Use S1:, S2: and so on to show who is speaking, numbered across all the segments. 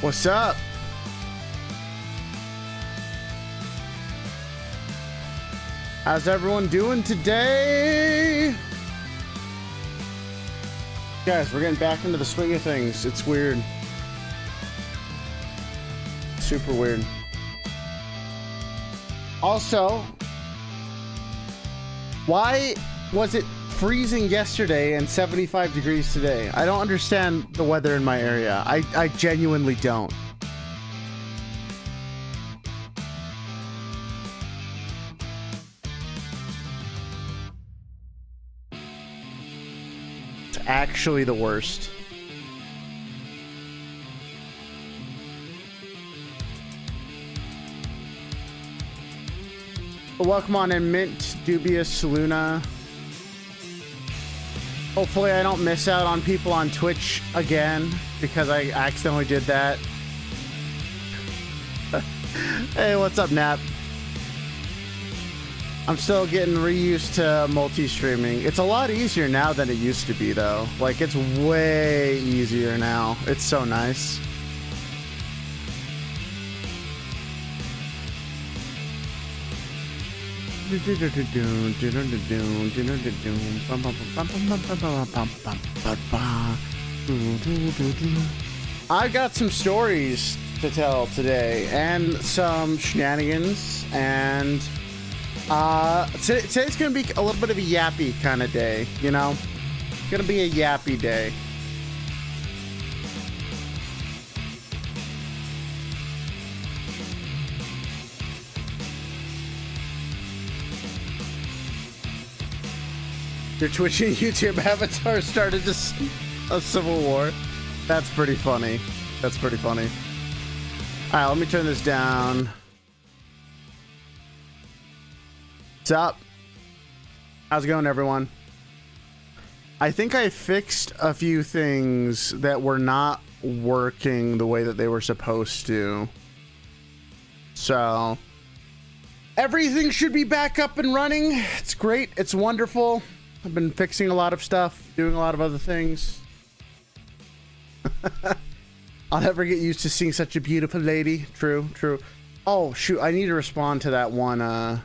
S1: What's up? How's everyone doing today? Guys, we're getting back into the swing of things. It's weird. Super weird. Also, why was it freezing yesterday and 75 degrees today? I don't understand the weather in my area. I genuinely don't. It's actually the worst. Welcome on in, Mint, Dubious, Luna. Hopefully I don't miss out on people on Twitch again because I accidentally did that. Hey, what's up, Nap? I'm still getting reused to multi-streaming. It's a lot easier now than it used to be, though. Like, it's way easier now. It's so nice. I got some stories to tell today and some shenanigans, and today's gonna be a little bit of a yappy kind of day, you know? It's gonna be a yappy day. Your Twitch and YouTube avatar started just a civil war. That's pretty funny. That's pretty funny. All right, let me turn this down. What's up? How's it going, everyone? I think I fixed a few things that were not working the way that they were supposed to. So everything should be back up and running. It's great. It's wonderful. I've been fixing a lot of stuff, doing a lot of other things. I'll never get used to seeing such a beautiful lady. True, true. Oh, shoot. I need to respond to that one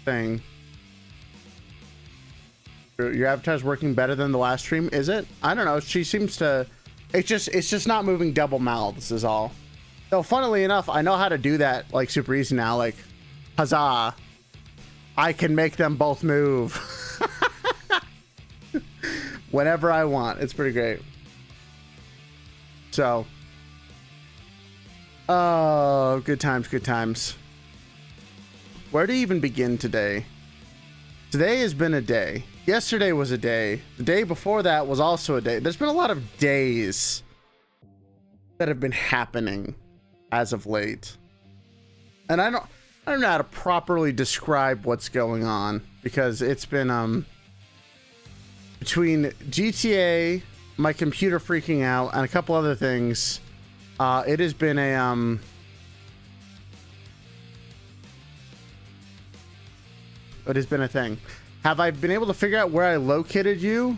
S1: thing. Your avatar's working better than the last stream, is it? I don't know. She seems to... It's just not moving double mouths is all. So, funnily enough, I know how to do that, like, super easy now. Like, huzzah. I can make them both move. Whenever I want. It's pretty great. So. Oh, good times, good times. Where to even begin today? Today has been a day. Yesterday was a day. The day before that was also a day. There's been a lot of days that have been happening as of late. And I don't know how to properly describe what's going on because it's been between GTA, my computer freaking out, and a couple other things, it has been a it has been a thing. Have I been able to figure out where I located you?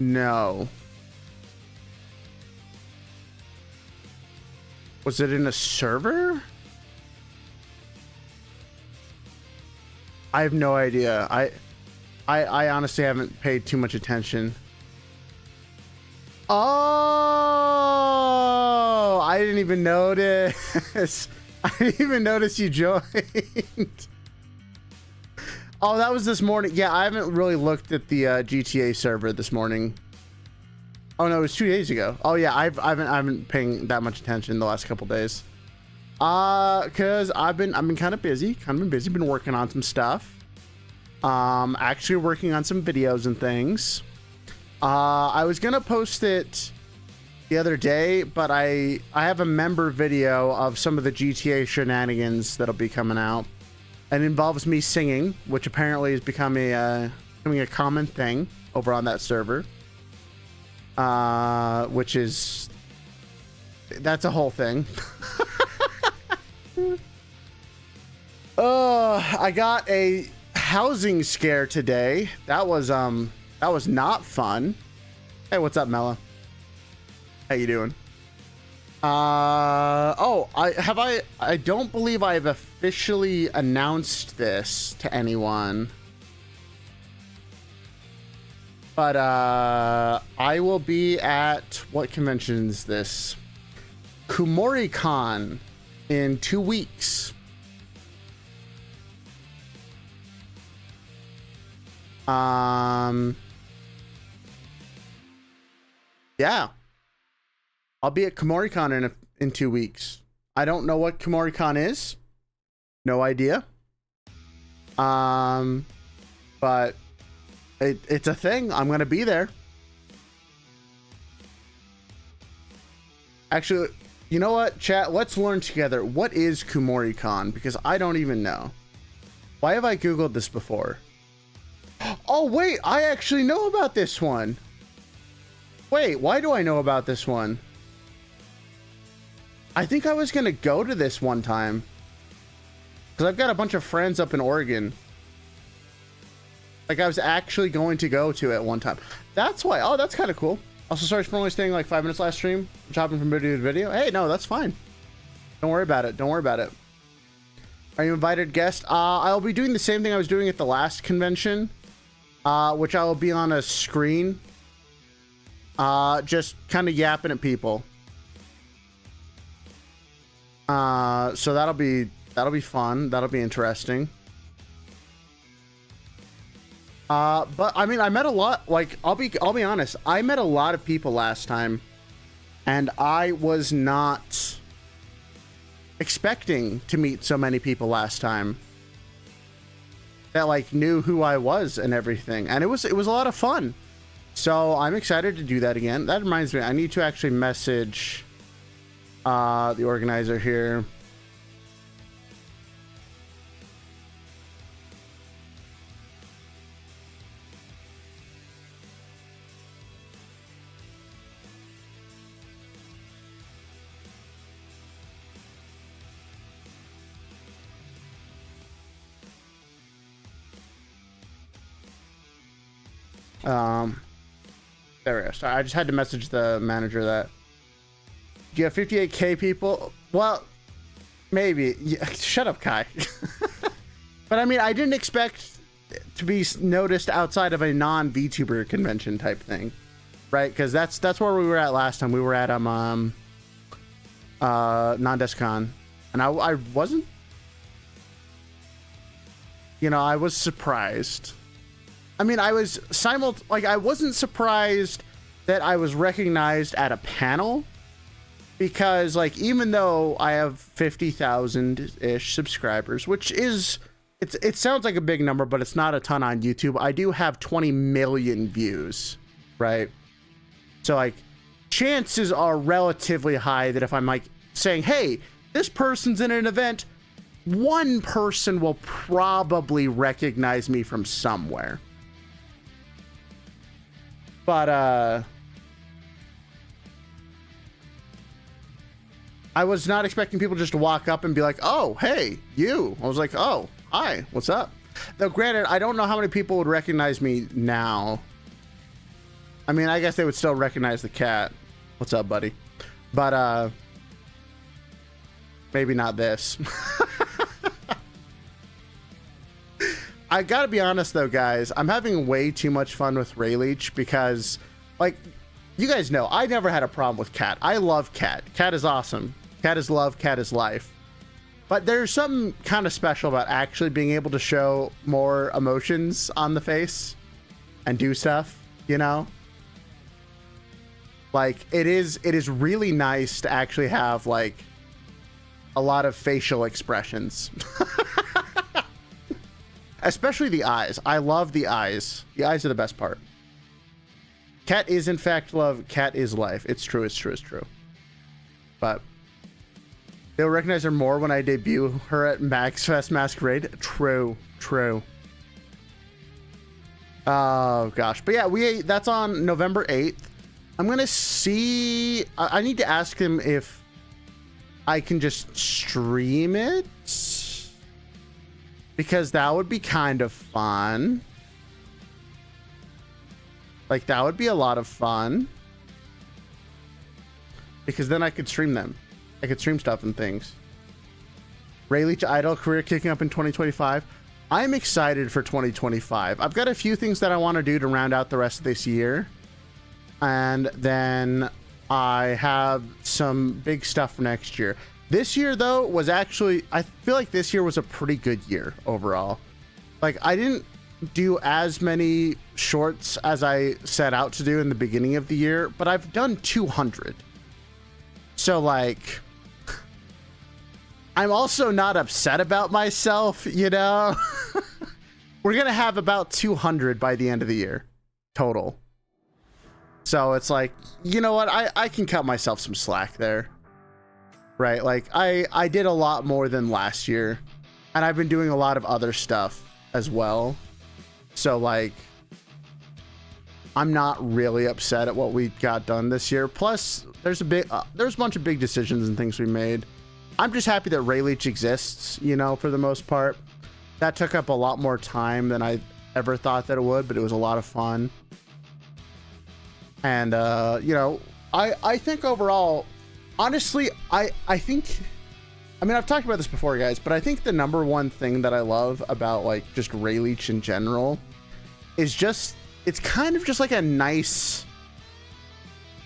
S1: No. Was it in a server? I have no idea. I honestly haven't paid too much attention. Oh, I didn't even notice. I didn't even notice you joined. Oh, that was this morning. Yeah, I haven't really looked at the GTA server this morning. Oh no, it was 2 days ago. Oh yeah, I haven't been paying that much attention the last couple days. Cause I've been kind of busy. Been working on some stuff. Actually working on some videos and things. I was gonna post it the other day, but I have a member video of some of the GTA shenanigans that'll be coming out. It involves me singing, which apparently is becoming a common thing over on that server. Which is, that's a whole thing. I got a housing scare today. That was not fun. Hey, what's up, Mella? How you doing? Oh, I don't believe I've officially announced this to anyone. But I will be at, what convention is this? KumoriCon in 2 weeks. Yeah. I'll be at KumoriCon in 2 weeks. I don't know what KumoriCon is. No idea. But it's a thing. I'm gonna be there. Actually, you know what, chat? Let's learn together. What is KumoriCon? Because I don't even know. Why have I Googled this before? Oh, wait. I actually know about this one. Wait, why do I know about this one? I think I was going to go to this one time. Because I've got a bunch of friends up in Oregon. Like, I was actually going to go to it one time. That's why. Oh, that's kind of cool. Also, sorry for only staying like 5 minutes last stream. Chopping from video to video. Hey, no, that's fine. Don't worry about it. Don't worry about it. Are you invited guest? I'll be doing the same thing I was doing at the last convention. Which I will be on a screen. Just kind of yapping at people. So that'll be fun. That'll be interesting. But I mean, I met a lot. Like, I'll be honest. I met a lot of people last time, and I was not expecting to meet so many people last time that like knew who I was and everything. And it was a lot of fun. So I'm excited to do that again. That reminds me, I need to actually message the organizer here. There we go. Sorry, I just had to message the manager that. Do you have 58k people? Well, maybe. Yeah, shut up, Kai. But I mean, I didn't expect to be noticed outside of a non-VTuber convention type thing, right? Because that's where we were at last time. We were at non-DeskCon, and I wasn't. You know, I was surprised. I mean, I was I wasn't surprised that I was recognized at a panel, because like, even though I have 50,000-ish subscribers, which is, it sounds like a big number, but it's not a ton on YouTube. I do have 20 million views, right? So like, chances are relatively high that if I'm like saying, hey, this person's in an event, one person will probably recognize me from somewhere. But, I was not expecting people just to walk up and be like, oh, hey, you. I was like, oh, hi, what's up? Though, granted, I don't know how many people would recognize me now. I mean, I guess they would still recognize the cat. What's up, buddy? But, maybe not this. I gotta be honest though, guys, I'm having way too much fun with Rayleech because, like, you guys know, I never had a problem with Cat. I love Cat. Cat is awesome. Cat is love. Cat is life. But there's something kind of special about actually being able to show more emotions on the face and do stuff, you know? Like, it is really nice to actually have, like, a lot of facial expressions. Especially the eyes. I love the eyes. The eyes are the best part. Cat is, in fact, love. Cat is life. It's true, it's true, it's true. But they'll recognize her more when I debut her at MaxFest Masquerade. True, true. Oh, gosh. But yeah, that's on November 8th. I'm going to see... I need to ask him if I can just stream it, because that would be kind of fun. Like, that would be a lot of fun. Because then I could stream them. I could stream stuff and things. Rayleigh Idol career kicking up in 2025. I'm excited for 2025. I've got a few things that I want to do to round out the rest of this year. And then I have some big stuff for next year. This year, though, was actually... I feel like this year was a pretty good year overall. Like, I didn't do as many shorts as I set out to do in the beginning of the year, but I've done 200. So, like... I'm also not upset about myself, you know? We're going to have about 200 by the end of the year, total. So it's like, you know what? I can cut myself some slack there, right? Like, I did a lot more than last year, and I've been doing a lot of other stuff as well. So, like, I'm not really upset at what we got done this year. Plus, there's a bunch of big decisions and things we made. I'm just happy that Rayleigh exists, you know, for the most part. That took up a lot more time than I ever thought that it would, but it was a lot of fun. And, you know, I think overall, honestly, I think, I mean, I've talked about this before, guys, but I think the number one thing that I love about, like, just Rayleigh in general is just, it's kind of just like a nice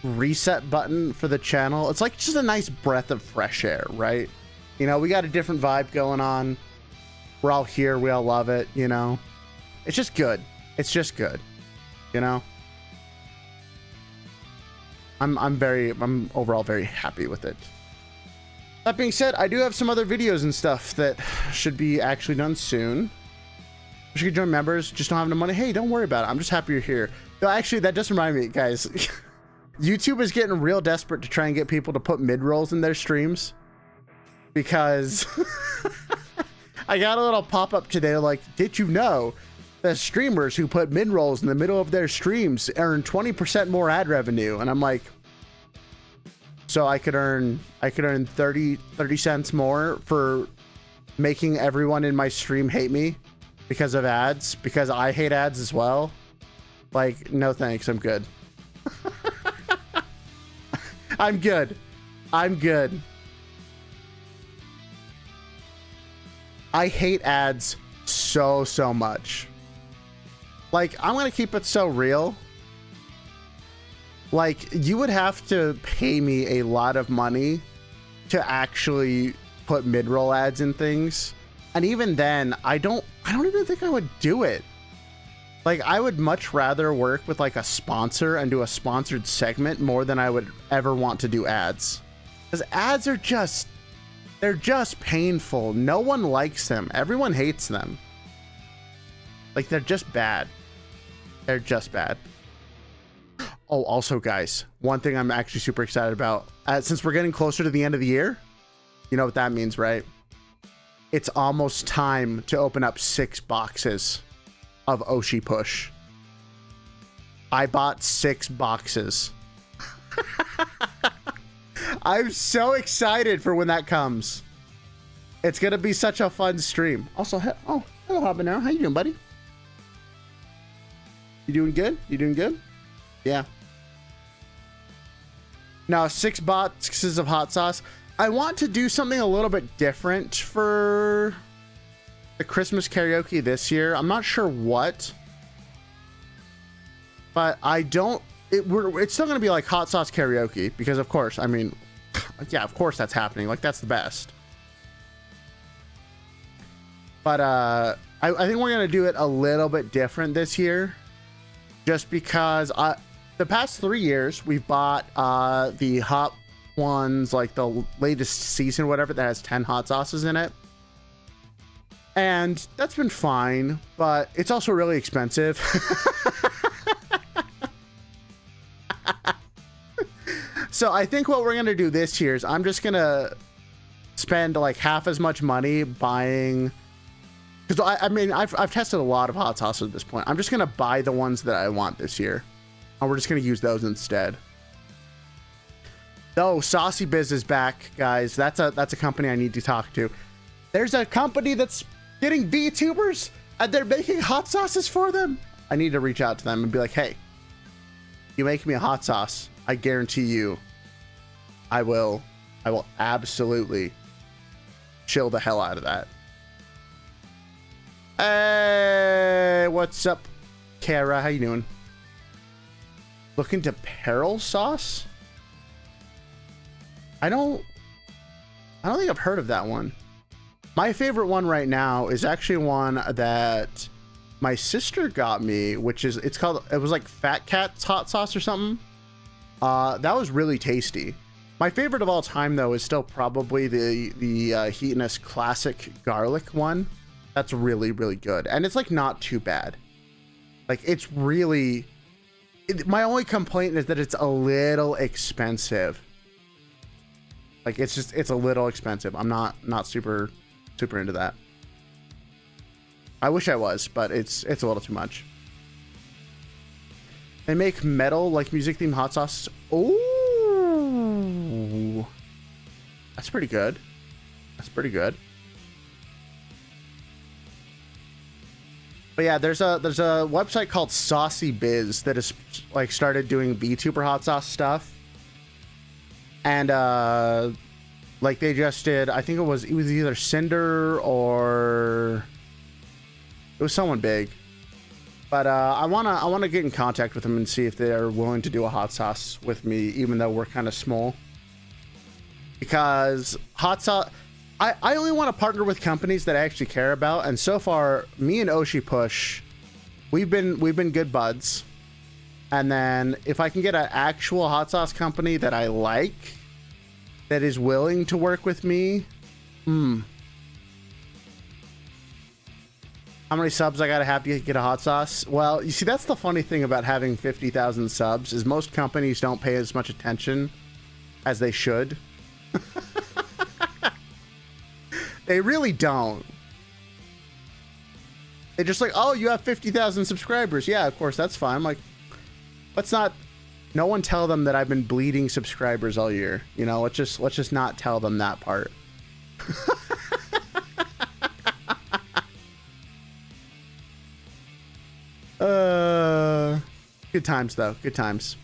S1: reset button for the channel. It's like just a nice breath of fresh air, right? You know, we got a different vibe going on. We're all here. We all love it, you know? It's just good. It's just good, you know? I'm overall very happy with it. That being said, I do have some other videos and stuff that should be actually done soon. You should join members. Just don't have enough money. Hey, don't worry about it. I'm just happy you're here. No, actually, that does remind me, guys. YouTube is getting real desperate to try and get people to put mid-rolls in their streams. Because I got a little pop-up today like, did you know that streamers who put mid-rolls in the middle of their streams earn 20% more ad revenue? And I'm like, so I could earn 30 cents more for making everyone in my stream hate me because of ads, because I hate ads as well. Like, no thanks, I'm good. I'm good. I'm good. I hate ads so much. Like, I'm gonna keep it so real. Like, you would have to pay me a lot of money to actually put mid-roll ads in things. And even then, I don't even think I would do it. Like, I would much rather work with like a sponsor and do a sponsored segment more than I would ever want to do ads. Because ads are just, they're just painful. No one likes them. Everyone hates them. Like, they're just bad. They're just bad. Oh, also, guys, one thing I'm actually super excited about, since we're getting closer to the end of the year, you know what that means, right? It's almost time to open up 6 boxes of Oshi Push. I bought 6 boxes. I'm so excited for when that comes. It's gonna be such a fun stream. Also, oh, hello, Habanero. How you doing, buddy? You doing good? You doing good? Yeah. Now, 6 boxes of hot sauce. I want to do something a little bit different for the Christmas karaoke this year. I'm not sure what, but I don't. It's still going to be like hot sauce karaoke because, of course, I mean, yeah, of course that's happening. Like, that's the best. But I think we're going to do it a little bit different this year, just because the past 3 years we've bought the hot ones, like the latest season, whatever, that has 10 hot sauces in it. And that's been fine, but it's also really expensive. So I think what we're going to do this year is I'm just going to spend like half as much money buying, because I mean, I've tested a lot of hot sauces at this point. I'm just going to buy the ones that I want this year, and we're just going to use those instead. Oh, Saucy Biz is back, guys. That's a company I need to talk to. There's a company that's getting VTubers and they're making hot sauces for them. I need to reach out to them and be like, hey, You make me a hot sauce, I guarantee you, I will absolutely chill the hell out of that. Hey, what's up, Kara? How you doing? Looking to peril sauce? I don't think I've heard of that one. My favorite one right now is actually one that my sister got me, which is, it was like Fat Cat's hot sauce or something. That was really tasty. My favorite of all time though is still probably the Heatonist Classic Garlic one. That's really, really good. And it's like not too bad. Like it's really, my only complaint is that it's a little expensive. Like it's a little expensive. I'm not super into that. I wish I was, but it's a little too much. They make metal like music themed hot sauce. Oh, that's pretty good. That's pretty good. But yeah, there's a website called Saucy Biz that has like started doing VTuber hot sauce stuff. And like they just did, I think it was either Cinder or it was someone big. But I wanna get in contact with them and see if they're willing to do a hot sauce with me, even though we're kind of small. Because hot sauce, I only want to partner with companies that I actually care about, and so far, me and Oshi Push, we've been good buds. And then if I can get an actual hot sauce company that I like, that is willing to work with me, How many subs I gotta have to get a hot sauce? Well, you see, that's the funny thing about having 50,000 subs is most companies don't pay as much attention as they should. They really don't. They're just like, oh, you have 50,000 subscribers. Yeah, of course, that's fine. I'm like, let's not. No one tell them that I've been bleeding subscribers all year. You know, let's just not tell them that part. Good times though. Good times.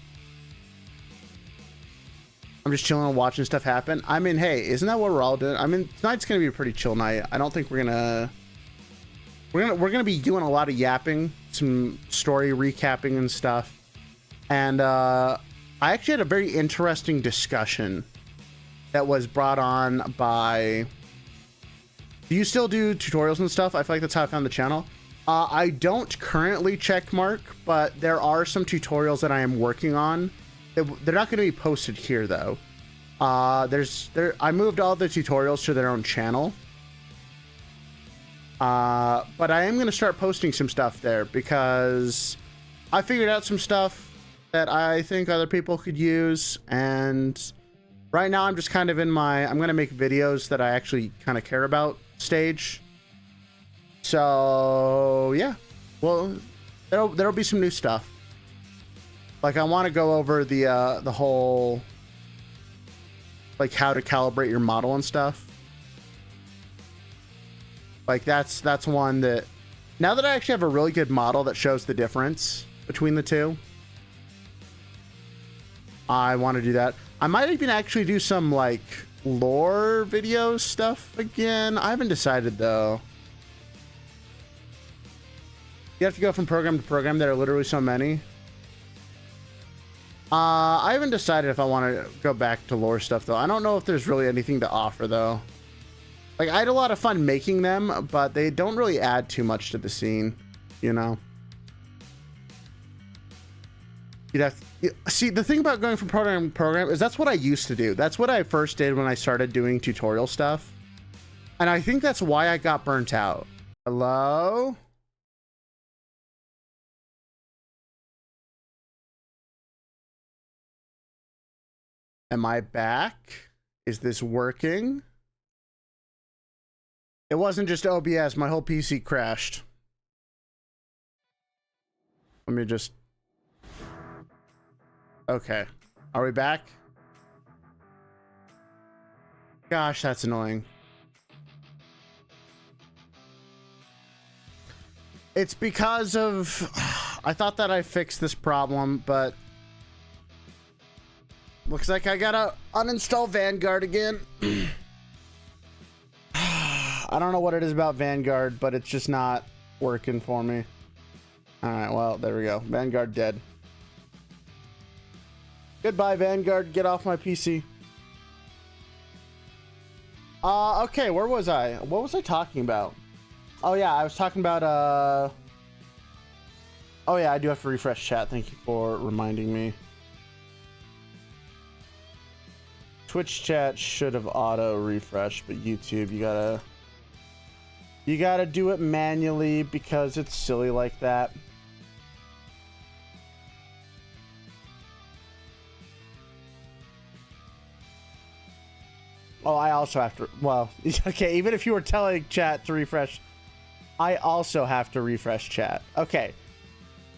S1: I'm just chilling and watching stuff happen. I mean, hey, isn't that what we're all doing? I mean, tonight's gonna be a pretty chill night. I don't think we're gonna be doing a lot of yapping, some story recapping and stuff. And I actually had a very interesting discussion that was brought on by. Do you still do tutorials and stuff? I feel like that's how I found the channel. I don't currently check mark, but there are some tutorials that I am working on. They're not going to be posted here though. I moved all the tutorials to their own channel. But I am going to start posting some stuff there because I figured out some stuff that I think other people could use. And right now I'm just kind of in I'm going to make videos that I actually kind of care about stage. So yeah, well, there'll be some new stuff. Like I want to go over the whole, like how to calibrate your model and stuff. Like that's one that, now that I actually have a really good model that shows the difference between the two, I want to do that. I might even actually do some like lore video stuff again. I haven't decided though. You have to go from program to program. There are literally so many. I haven't decided if I want to go back to lore stuff though. I don't know if there's really anything to offer though. Like I had a lot of fun making them, but they don't really add too much to the scene, you know. You'd have to, see, the thing about going from program to program is that's what I used to do. That's what I first did when I started doing tutorial stuff. And I think that's why I got burnt out. Hello? Am I back? Is this working? It wasn't just OBS. My whole PC crashed. Let me just... Okay. Are we back? Gosh, that's annoying. It's because of... I thought that I fixed this problem, but Looks like I gotta uninstall Vanguard again. I don't know what it is about Vanguard, but it's just not working for me. All right, well, there we go. Vanguard dead. Goodbye, Vanguard. Get off my PC. Okay, where was I? What was I talking about? Oh, yeah, I was talking about, oh, yeah, I do have to refresh chat. Thank you for reminding me. Twitch chat should have auto-refreshed, but YouTube, you gotta do it manually because it's silly like that. Oh, I also have to, well, okay, even if you were telling chat to refresh, I also have to refresh chat. Okay.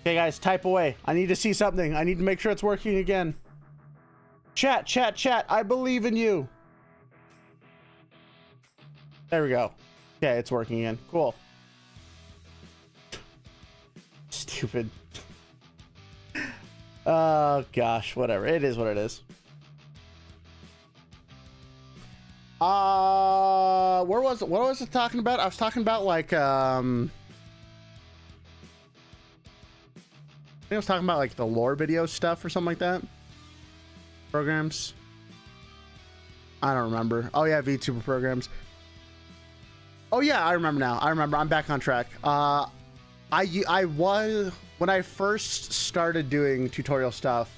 S1: Okay, guys, type away. I need to see something. I need to make sure it's working again. Chat, chat, chat. I believe in you. There we go. Okay, it's working again. Cool. Stupid. Oh, gosh, whatever. It is what it is. What was I talking about? I was talking about like I think I was talking about like the lore video stuff or something like that. Programs. I don't remember. Oh yeah, VTuber programs. Oh yeah, I remember now. I remember. I'm back on track. I was when I first started doing tutorial stuff.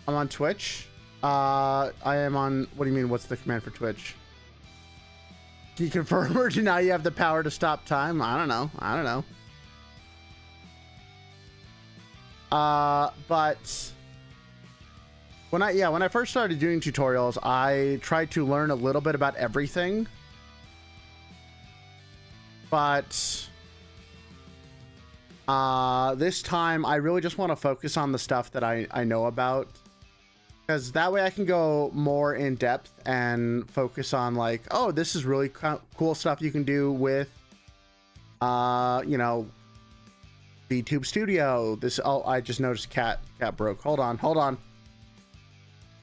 S1: I'm on Twitch. I am on. What do you mean? What's the command for Twitch? Can you confirm or deny you have the power to stop time? I don't know. I don't know. But when I first started doing tutorials, I tried to learn a little bit about everything. But this time, I really just want to focus on the stuff that I know about. Because that way I can go more in depth and focus on like, oh, this is really cool stuff you can do with, you know, VTube Studio. This, oh, I just noticed cat broke. Hold on.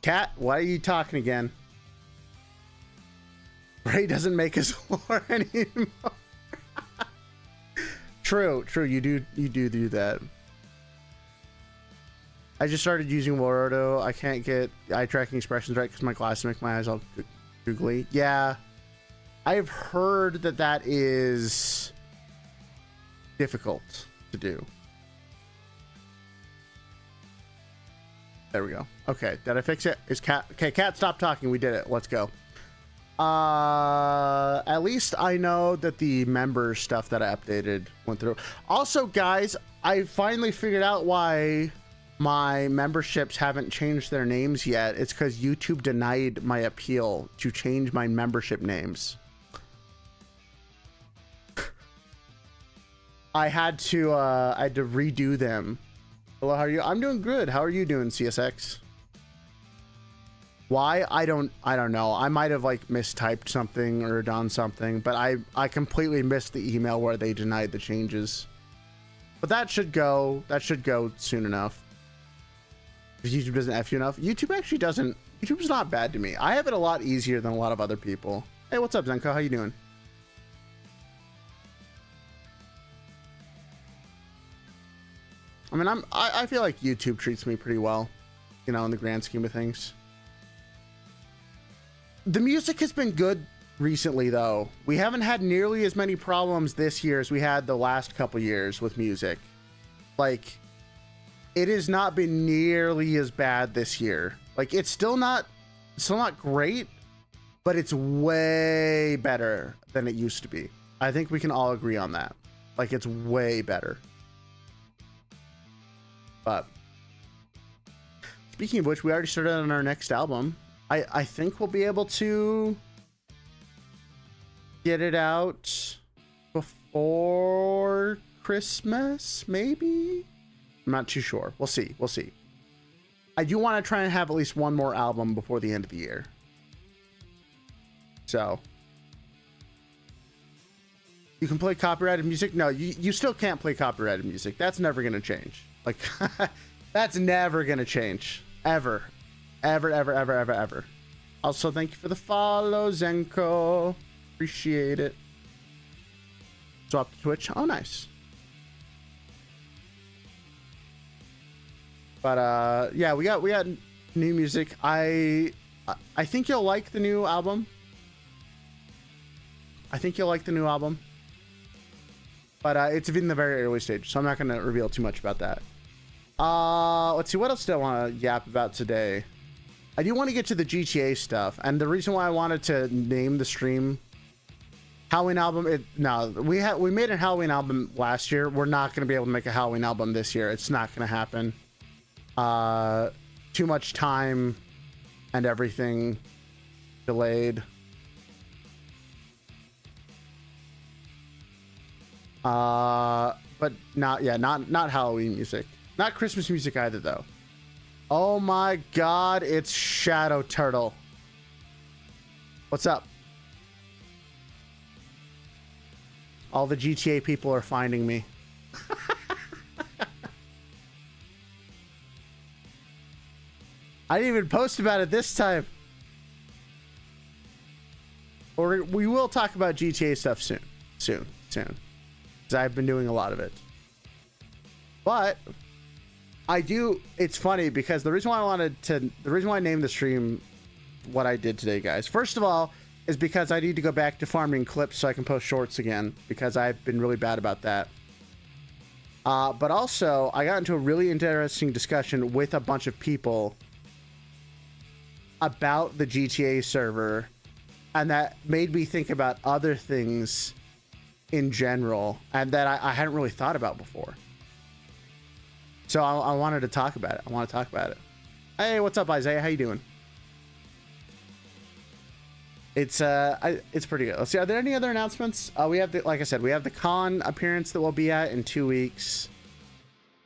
S1: Cat, why are you talking again? Ray doesn't make his lore anymore. True. You do that. I just started using Warodo. I can't get eye tracking expressions right because my glasses make my eyes all googly. Yeah, I've heard that is difficult to do. There we go. Okay, did I fix it? Is cat okay? Cat, stop talking. We did it. Let's go. At least I know that the member stuff that I updated went through. Also, guys, I finally figured out why my memberships haven't changed their names yet. It's because YouTube denied my appeal to change my membership names. I had to redo them. Hello, how are you? I'm doing good. How are you doing, CSX? Why? I don't know. I might have like mistyped something or done something, but I completely missed the email where they denied the changes. But that should go soon enough. If YouTube doesn't F you enough. YouTube actually doesn't. YouTube's not bad to me. I have it a lot easier than a lot of other people. Hey, what's up, Zenko? How you doing? I mean, I feel like YouTube treats me pretty well, you know, in the grand scheme of things. The music has been good recently, though. We haven't had nearly as many problems this year as we had the last couple years with music. Like, it has not been nearly as bad this year. Like, it's still not great, but it's way better than it used to be. I think we can all agree on that. Like, it's way better. But speaking of which, we already started on our next album. I think we'll be able to get it out before Christmas, maybe? I'm not too sure. We'll see. I do want to try and have at least one more album before the end of the year. So you can play copyrighted music. No, you still can't play copyrighted music. That's never going to change. Like, That's never gonna change. Ever. Ever, ever, ever, ever, ever. Also, thank you for the follow, Zenko. Appreciate it. Swap to Twitch. Oh, nice. But yeah, we got new music. I think you'll like the new album. But it's in the very early stage, so I'm not gonna reveal too much about that. Let's see, what else do I want to yap about today? I do want to get to the GTA stuff, and the reason why I wanted to name the stream Halloween album, we made a Halloween album last year. We're not going to be able to make a Halloween album this year. It's not going to happen. Too much time and everything delayed. But not Halloween music. Not Christmas music either, though. Oh my god, it's Shadow Turtle. What's up? All the GTA people are finding me. I didn't even post about it this time. Or we will talk about GTA stuff soon. Because I've been doing a lot of it. But it's funny because the reason why I named the stream what I did today, guys, first of all, is because I need to go back to farming clips so I can post shorts again, because I've been really bad about that. But also, I got into a really interesting discussion with a bunch of people about the GTA server, and that made me think about other things in general, and that I hadn't really thought about before. So I wanted to talk about it. Hey, what's up, Isaiah? How you doing? It's pretty good. Let's see. Are there any other announcements? We have like I said, we have the con appearance that we'll be at in 2 weeks.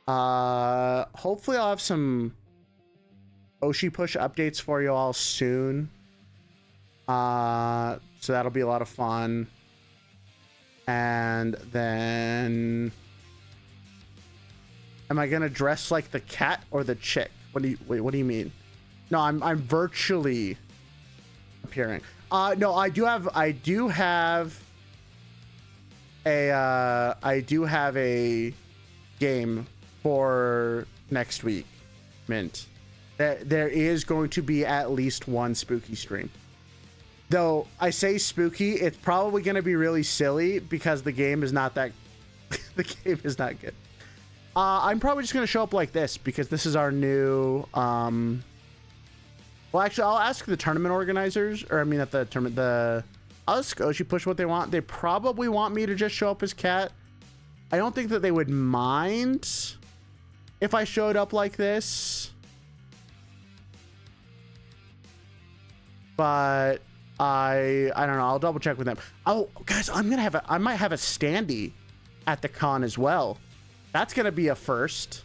S1: Hopefully I'll have some Oshi push updates for you all soon. So that'll be a lot of fun. And then, am I gonna dress like the cat or the chick? What do you mean? No, I'm virtually appearing. No, I do have a game for next week, Mint. There is going to be at least one spooky stream. Though I say spooky, it's probably going to be really silly because the game is not that the game is not good. I'm probably just going to show up like this because this is our new well, actually, I'll ask the tournament organizers, or I mean at the tournament, I'll ask Oshi Push what they want. They probably want me to just show up as Cat. I don't think that they would mind if I showed up like this. But I don't know. I'll double check with them. Oh, guys, I might have a standee at the con as well. That's gonna be a first.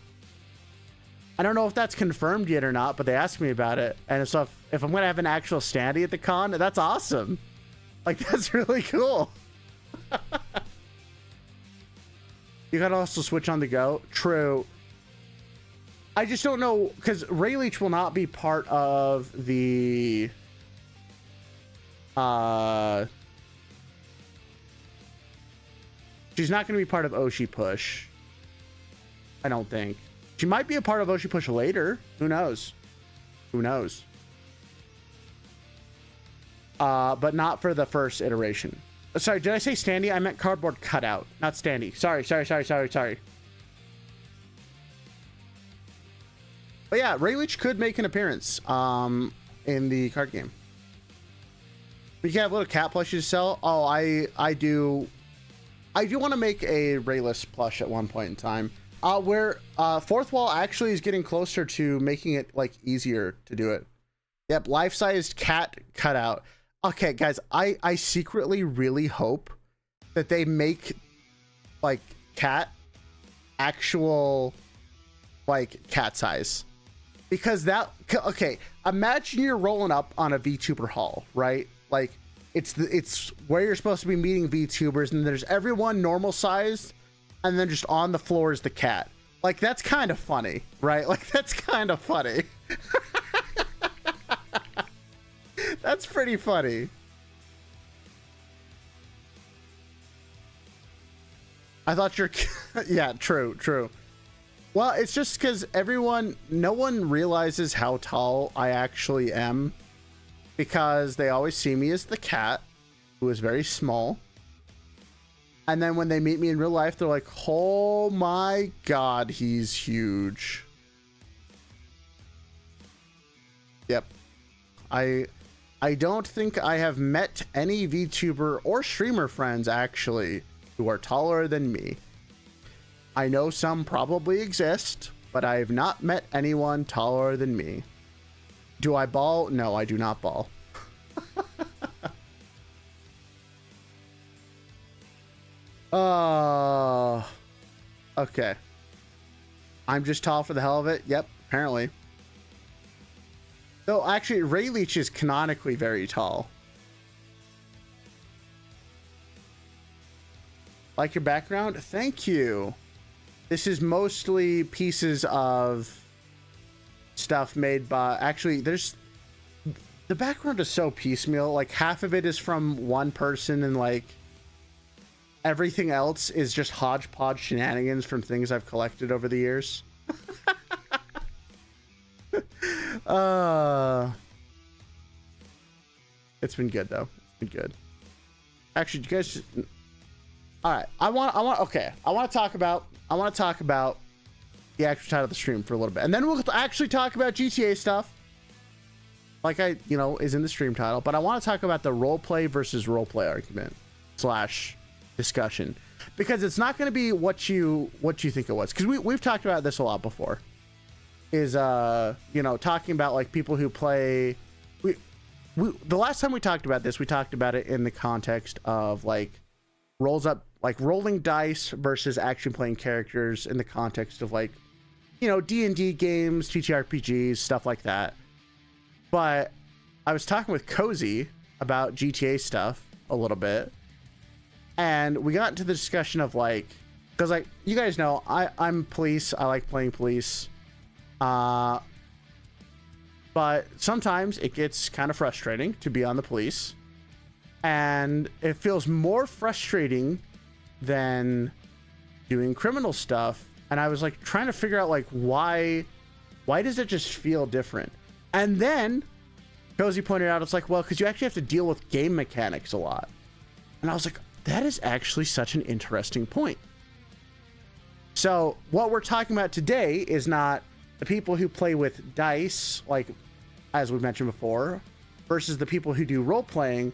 S1: I don't know if that's confirmed yet or not, but they asked me about it. And so if I'm gonna have an actual standee at the con, that's awesome. Like, that's really cool. You gotta also switch on the go. True. I just don't know, because Ray Leech will not be part of the she's not going to be part of Oshi Push. I don't think. She might be a part of Oshi Push later. Who knows? But not for the first iteration. Sorry, did I say standee? I meant cardboard cutout, not standee. Sorry. But yeah, Ray Leech could make an appearance in the card game. You can have little cat plushes to sell. Oh, I do want to make a Rayless plush at one point in time. Where Fourth Wall actually is getting closer to making it like easier to do it. Yep, life-sized cat cutout. Okay, guys, I secretly really hope that they make like cat actual like cat size, because that, okay, imagine you're rolling up on a VTuber hall, right? Like it's where you're supposed to be meeting VTubers, and there's everyone normal sized, and then just on the floor is the cat. Like, that's kind of funny, right? Like, that's kind of funny. That's pretty funny. I thought you're... Yeah, true. Well, it's just because no one realizes how tall I actually am, because they always see me as the cat, who is very small. And then when they meet me in real life, they're like, oh my God, he's huge. Yep. I don't think I have met any VTuber or streamer friends, actually, who are taller than me. I know some probably exist, but I have not met anyone taller than me. Do I ball? No, I do not ball. Okay. I'm just tall for the hell of it. Yep, apparently. Though, actually, Ray Leech is canonically very tall. Like your background? Thank you. This is mostly pieces of stuff made by... Actually, the background is so piecemeal. Like, half of it is from one person, and, like, everything else is just hodgepodge shenanigans from things I've collected over the years. It's been good, though. It's been good. Actually, you guys... All right, I want to talk about the actual title of the stream for a little bit, and then we'll actually talk about GTA stuff, like is in the stream title. But I want to talk about the roleplay versus roleplay argument / discussion, because it's not going to be what you think it was, because we've talked about this a lot before. Is talking about like people who play. The last time we talked about this, we talked about it in the context of like rolling dice versus actually playing characters in the context of like, D&D games, TTRPGs, stuff like that. But I was talking with Cozy about GTA stuff a little bit, and we got into the discussion of like, because like you guys know, I'm police. I like playing police. But sometimes it gets kind of frustrating to be on the police, and it feels more frustrating than doing criminal stuff. And I was like trying to figure out like why does it just feel different? And then Cozy pointed out, it's like, well, because you actually have to deal with game mechanics a lot. And I was like, that is actually such an interesting point. So what we're talking about today is not the people who play with dice, like as we mentioned before, versus the people who do role playing,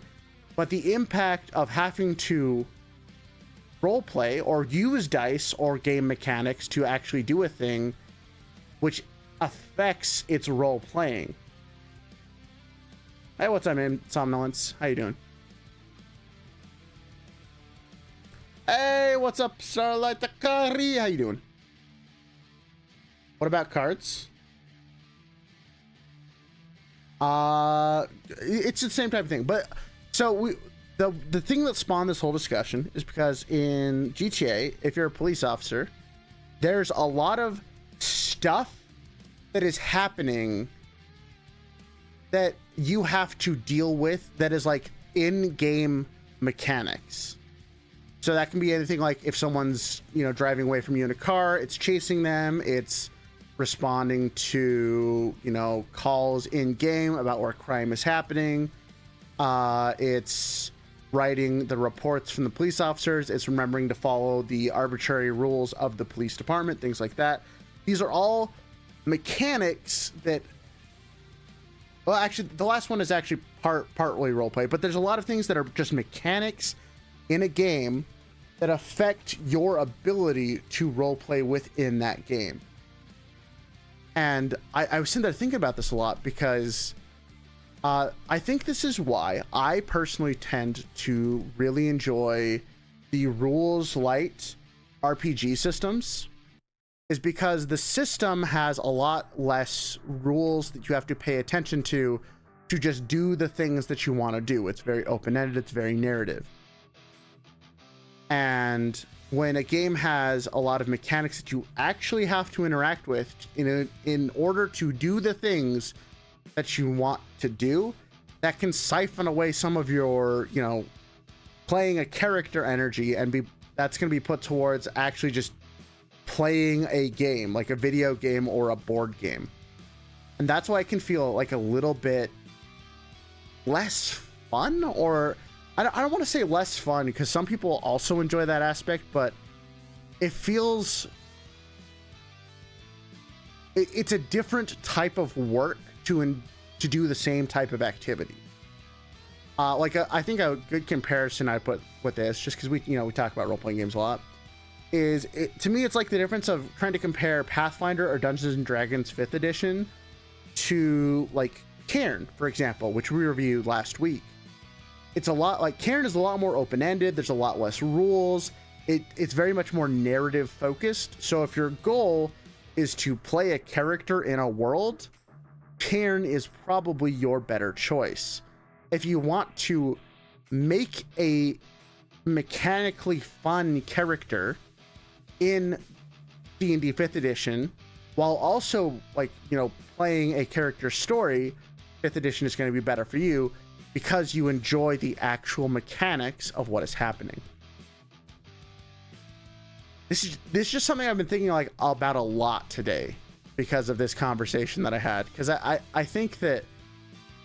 S1: but the impact of having to role play or use dice or game mechanics to actually do a thing, which affects its role playing. Hey, what's up, man? Somnolence. How you doing? Hey, what's up, Starlight Takari? How you doing? What about cards? It's the same type of thing, but so the thing that spawned this whole discussion is because in GTA, if you're a police officer, there's a lot of stuff that is happening that you have to deal with that is like in-game mechanics. So that can be anything like if someone's, driving away from you in a car, it's chasing them, it's responding to, calls in game about where crime is happening. It's writing the reports from the police officers. It's remembering to follow the arbitrary rules of the police department, things like that. These are all mechanics that, well, actually, the last one is actually partly roleplay, but there's a lot of things that are just mechanics in a game that affect your ability to roleplay within that game. And I was sitting there thinking about this a lot because I think this is why I personally tend to really enjoy the rules light RPG systems, is because the system has a lot less rules that you have to pay attention to just do the things that you want to do. It's very open-ended, it's very narrative. And when a game has a lot of mechanics that you actually have to interact with in order to do the things that you want to do, that can siphon away some of your, you know, playing a character energy, and that's going to be put towards actually just playing a game, like a video game or a board game. And that's why it can feel like a little bit less fun, or I don't want to say less fun, because some people also enjoy that aspect, but it feels it's a different type of work to do the same type of activity. I think a good comparison I put with this, just because we talk about role-playing games a lot, is to me it's like the difference of trying to compare Pathfinder or Dungeons and Dragons 5th edition to like Cairn, for example, which we reviewed last week. It's a lot like Cairn is a lot more open-ended. There's a lot less rules. It's very much more narrative focused. So if your goal is to play a character in a world, Cairn is probably your better choice. If you want to make a mechanically fun character in D&D 5th edition while also playing a character story, 5th edition is going to be better for you because you enjoy the actual mechanics of what is happening. This is just something I've been thinking about a lot today because of this conversation that I had, because I think that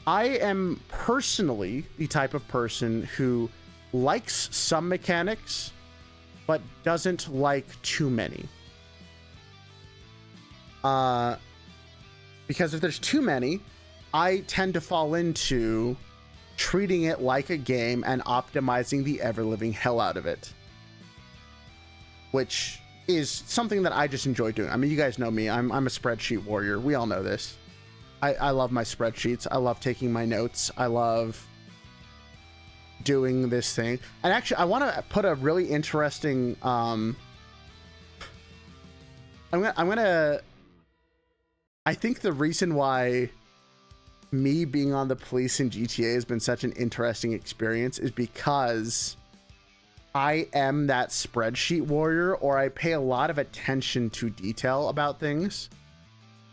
S1: I am personally the type of person who likes some mechanics but doesn't like too many. Because if there's too many, I tend to fall into treating it like a game and optimizing the ever-living hell out of it, which is something that I just enjoy doing. I mean, you guys know me. I'm a spreadsheet warrior. We all know this. I love my spreadsheets. I love taking my notes. I love doing this thing. And actually, I want to put a really interesting... I think the reason why me being on the police in GTA has been such an interesting experience is because I am that spreadsheet warrior, or I pay a lot of attention to detail about things.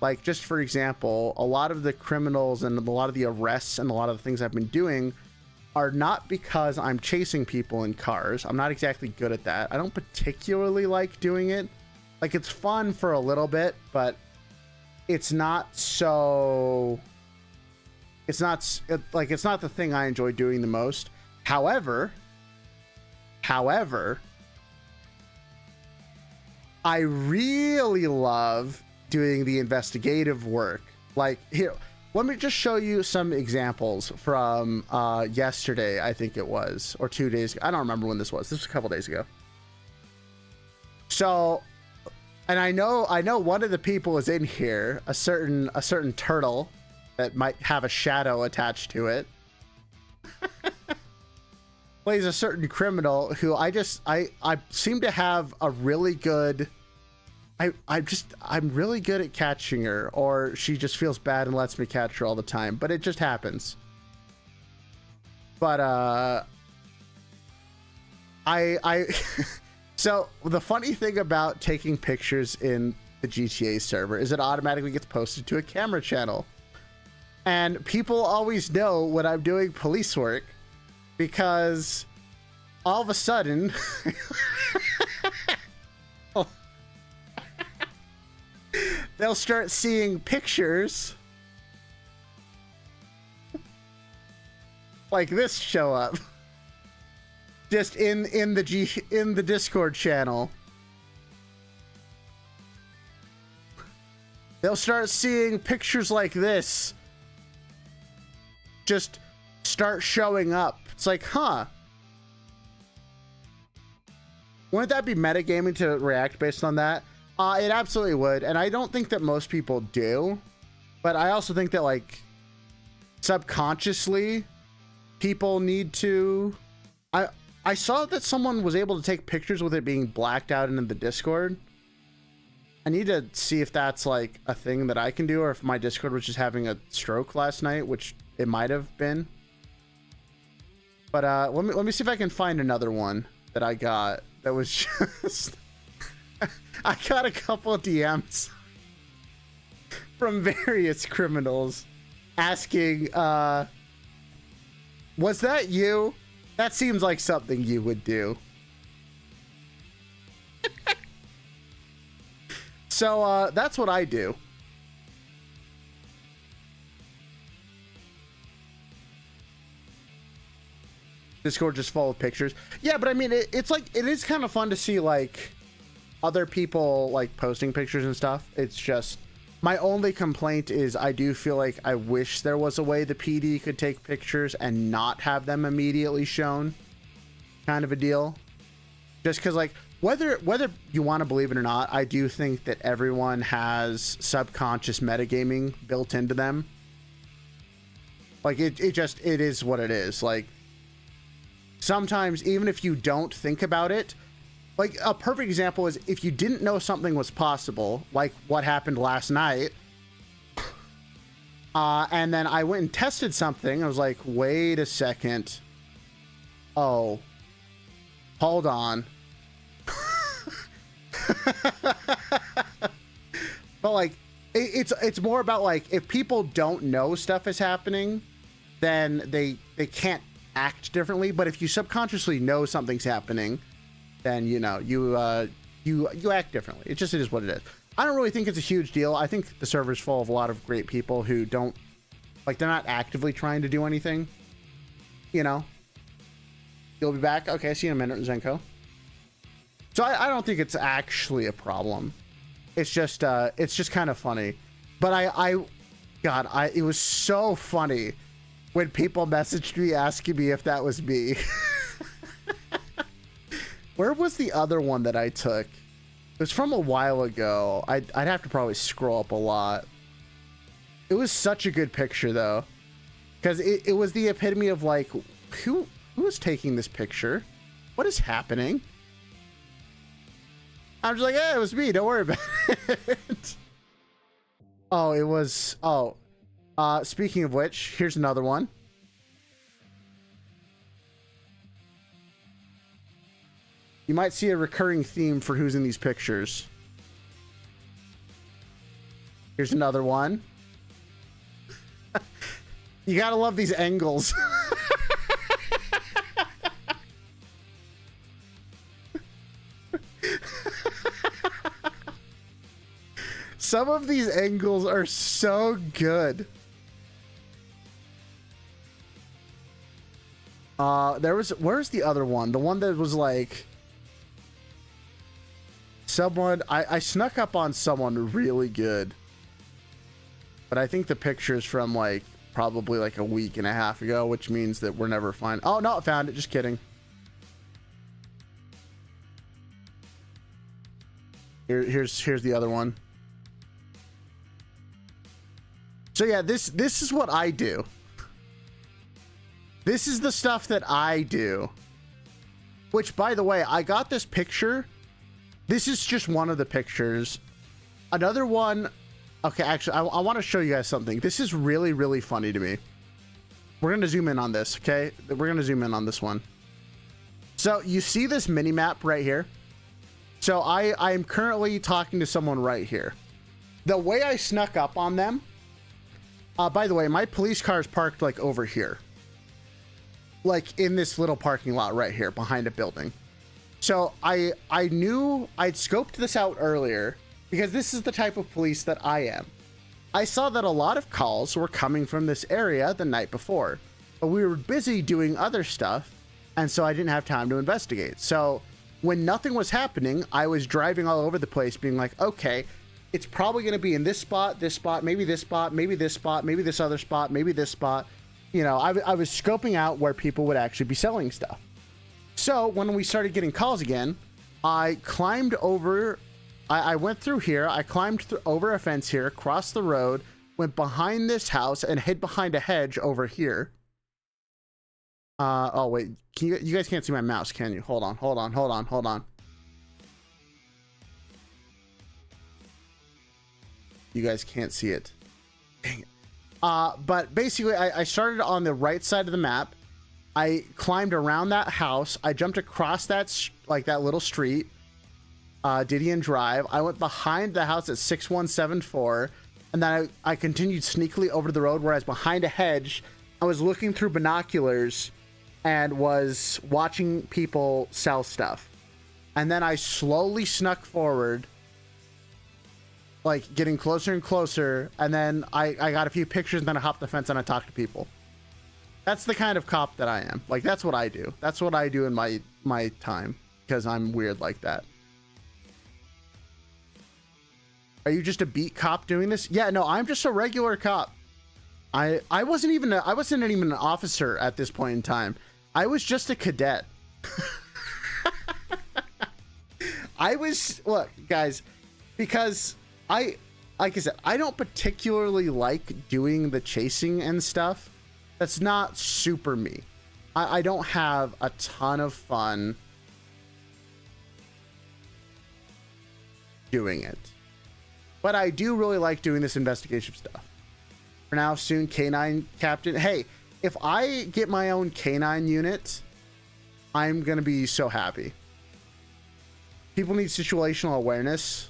S1: Like, just for example, a lot of the criminals and a lot of the arrests and a lot of the things I've been doing are not because I'm chasing people in cars. I'm not exactly good at that. I don't particularly like doing it. Like, it's fun for a little bit, but it's not so... It's not the thing I enjoy doing the most. However, I really love doing the investigative work. Like, here, let me just show you some examples from yesterday, I think it was, or 2 days ago. I don't remember when this was. This was a couple days ago. So, and I know one of the people is in here, a certain turtle that might have a shadow attached to it. Plays a certain criminal who I seem to have a really good... I'm really good at catching her, or she just feels bad and lets me catch her all the time, but it just happens. But so the funny thing about taking pictures in the GTA server is it automatically gets posted to a camera channel, and people always know when I'm doing police work because all of a sudden they'll start seeing pictures like this show up just in the Discord channel. They'll start seeing pictures like this just start showing up. It's like, huh, wouldn't that be metagaming to react based on that? It absolutely would, and I don't think that most people do, but I also think that, like, subconsciously people need to... I saw that someone was able to take pictures with it being blacked out in the Discord. I need to see if that's, like, a thing that I can do, or if my Discord was just having a stroke last night, which it might have been. But let me see if I can find another one that I got that was just I got a couple of DMs from various criminals asking, was that you? That seems like something you would do. So that's what I do. Discord just full of pictures. Yeah, but I mean, it's like, it is kind of fun to see like other people like posting pictures and stuff. It's just, my only complaint is I do feel like I wish there was a way the PD could take pictures and not have them immediately shown, kind of a deal. Just because like, whether you want to believe it or not, I do think that everyone has subconscious metagaming built into them. Like it is what it is. Like, sometimes, even if you don't think about it, like a perfect example is if you didn't know something was possible, like what happened last night, and then I went and tested something. I was like, wait a second. Oh, hold on. But like, it's more about like, if people don't know stuff is happening, then they can't act differently. But if you subconsciously know something's happening, then you know you act differently. It is what it is. I don't really think it's a huge deal. I think the server's full of a lot of great people who don't, like, they're not actively trying to do anything, you know. You'll be back. Okay, see you in a minute, Zenko. So I don't think it's actually a problem. It's just kind of funny. But it was so funny when people messaged me asking me if that was me. Where was the other one that I took? It was from a while ago. I'd have to probably scroll up a lot. It was such a good picture though, because it was the epitome of like, who is taking this picture? What is happening? I'm just like, yeah, it was me. Don't worry about it. Oh, it was. Oh, speaking of which, here's another one. You might see a recurring theme for who's in these pictures. Here's another one. You gotta love these angles. Some of these angles are so good. Where's the other one? The one that was like someone, I snuck up on someone really good, but I think the picture's from like probably like a week and a half ago, which means that we're never fine. Oh no, I found it. Just kidding. Here's the other one. So yeah, this is what I do. This is the stuff that I do. Which, by the way, I got this picture. This is just one of the pictures. Another one. Okay, actually, I want to show you guys something. This is really, really funny to me. We're going to zoom in on this, okay? We're going to zoom in on this one. So you see this mini map right here? So I am currently talking to someone right here. The way I snuck up on them. By the way, my police car is parked like over here. Like in this little parking lot right here behind a building. So I knew I'd scoped this out earlier because this is the type of police that I am. I saw that a lot of calls were coming from this area the night before, but we were busy doing other stuff, and so I didn't have time to investigate. So when nothing was happening, I was driving all over the place being like, okay, it's probably going to be in this spot, maybe this spot, maybe this spot, maybe this other spot, maybe this spot. You know, I was scoping out where people would actually be selling stuff. So when we started getting calls again, I climbed over, I went through here, I climbed over a fence here, crossed the road, went behind this house, and hid behind a hedge over here. Oh wait, you guys can't see my mouse, can you? Hold on. You guys can't see it. Dang it. But basically, I started on the right side of the map, I climbed around that house. I jumped across that that little street, Didion Drive. I went behind the house at 6174, and then I continued sneakily over to the road where I was behind a hedge. I was looking through binoculars and was watching people sell stuff. And then I slowly snuck forward, like getting closer and closer. And then I got a few pictures, and then I hopped the fence and I talked to people. That's the kind of cop that I am. Like, that's what I do. That's what I do in my time, because I'm weird like that. Are you just a beat cop doing this? Yeah, no, I'm just a regular cop. I wasn't even an officer at this point in time. I was just a cadet. Look, guys, because like I said, I don't particularly like doing the chasing and stuff. That's not super me. I don't have a ton of fun doing it. But I do really like doing this investigation stuff. For now, soon, K9 Captain. Hey, if I get my own K9 unit, I'm going to be so happy. People need situational awareness,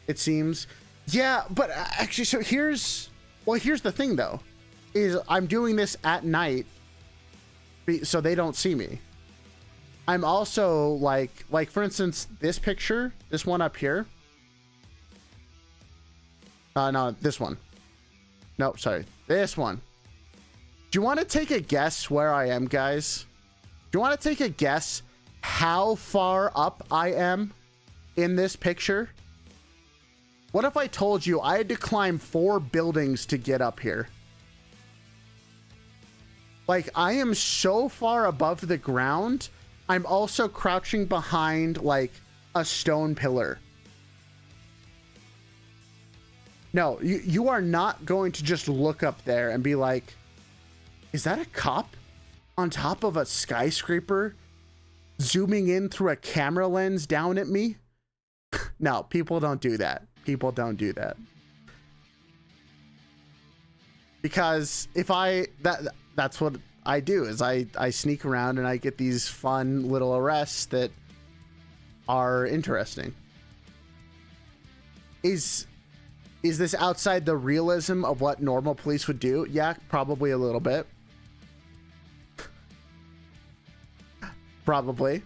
S1: it seems. Yeah, but actually, so here's the thing, though, is I'm doing this at night so they don't see me. I'm also like for instance, this picture, this one up here. No, this one. No, sorry, this one. Do you want to take a guess where I am, guys? Do you want to take a guess how far up I am in this picture? What if I told you I had to climb 4 buildings to get up here? Like, I am so far above the ground. I'm also crouching behind like a stone pillar. No, you are not going to just look up there and be like, is that a cop on top of a skyscraper zooming in through a camera lens down at me? No, people don't do that. People don't do that. Because if that's what I do, is I sneak around and I get these fun little arrests that are interesting. Is this outside the realism of what normal police would do? Yeah, probably a little bit. Probably.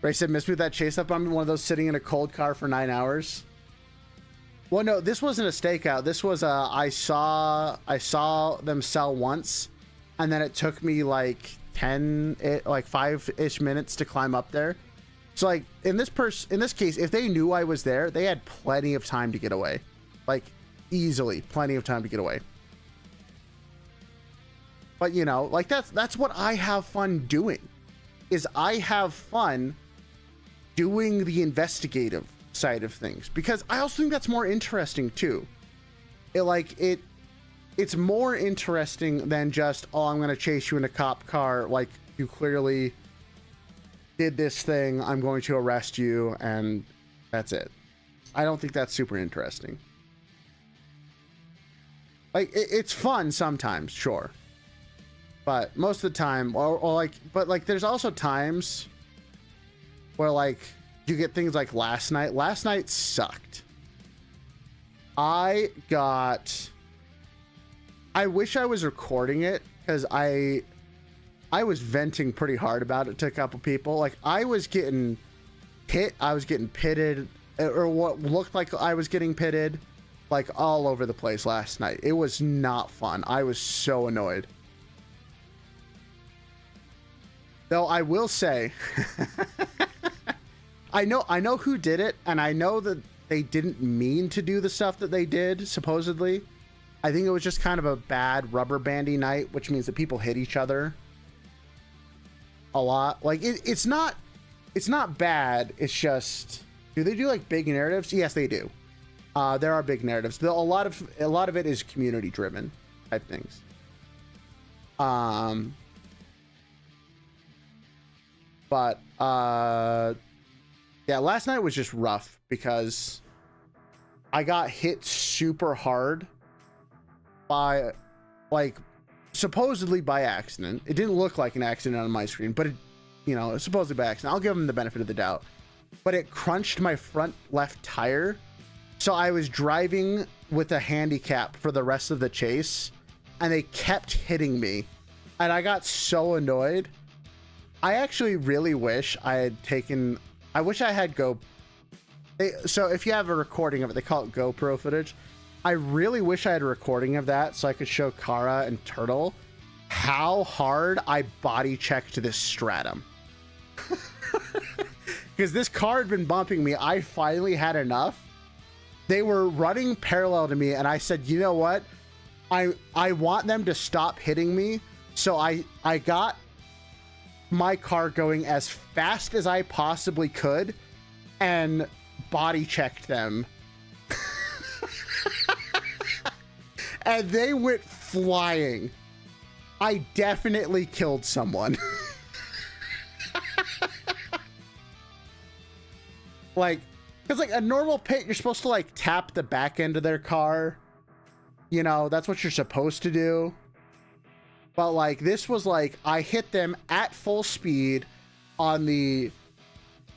S1: Ray said, miss me with that chase up. I'm one of those sitting in a cold car for 9 hours. Well, no, this wasn't a stakeout. This was I saw them sell once, and then it took me like 5-ish minutes to climb up there. So like in this case, if they knew I was there, they had plenty of time to get away. Like easily plenty of time to get away. But you know, like that's what I have fun doing. Is I have fun doing the investigative side of things, because I also think that's more interesting too. It's more interesting than just, oh, I'm gonna chase you in a cop car, like you clearly did this thing, I'm going to arrest you, and that's it. I don't think that's super interesting. Like it's fun sometimes, sure, but most of the time, but there's also times where like you get things like last night. Last night sucked. I wish I was recording it, because I was venting pretty hard about it to a couple people. Like I was getting hit, I was getting pitted, or what looked like I was getting pitted, like all over the place last night. It was not fun. I was so annoyed. Though I will say, I know who did it, and I know that they didn't mean to do the stuff that they did, supposedly. I think it was just kind of a bad rubber bandy night, which means that people hit each other a lot. Like it's not bad. It's just, do they do like big narratives? Yes, they do. There are big narratives. A lot of it is community driven type things. But yeah, last night was just rough because I got hit super hard by like supposedly by accident. It didn't look like an accident on my screen, but it, you know, supposedly by accident. I'll give him the benefit of the doubt. But it crunched my front left tire. So I was driving with a handicap for the rest of the chase, and they kept hitting me. And I got so annoyed. I actually really wish I had taken, I wish I had so if you have a recording of it, they call it GoPro footage. I really wish I had a recording of that so I could show Kara and Turtle how hard I body checked this stratum. Because this car had been bumping me. I finally had enough. They were running parallel to me, and I said, you know what? I want them to stop hitting me. So I got my car going as fast as I possibly could and body checked them. And they went flying. I definitely killed someone. Like, because like a normal pit, you're supposed to like tap the back end of their car. You know, that's what you're supposed to do. But like this was like, I hit them at full speed on the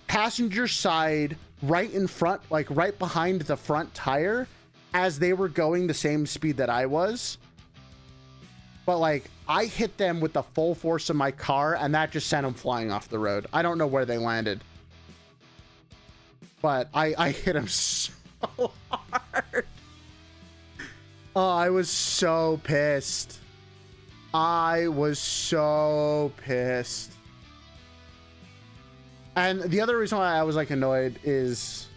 S1: passenger side, right in front, like right behind the front tire, as they were going the same speed that I was. But like I hit them with the full force of my car, and that just sent them flying off the road. I don't know where they landed, but I hit them so hard. Oh, I was so pissed. I was so pissed. And the other reason why I was like annoyed is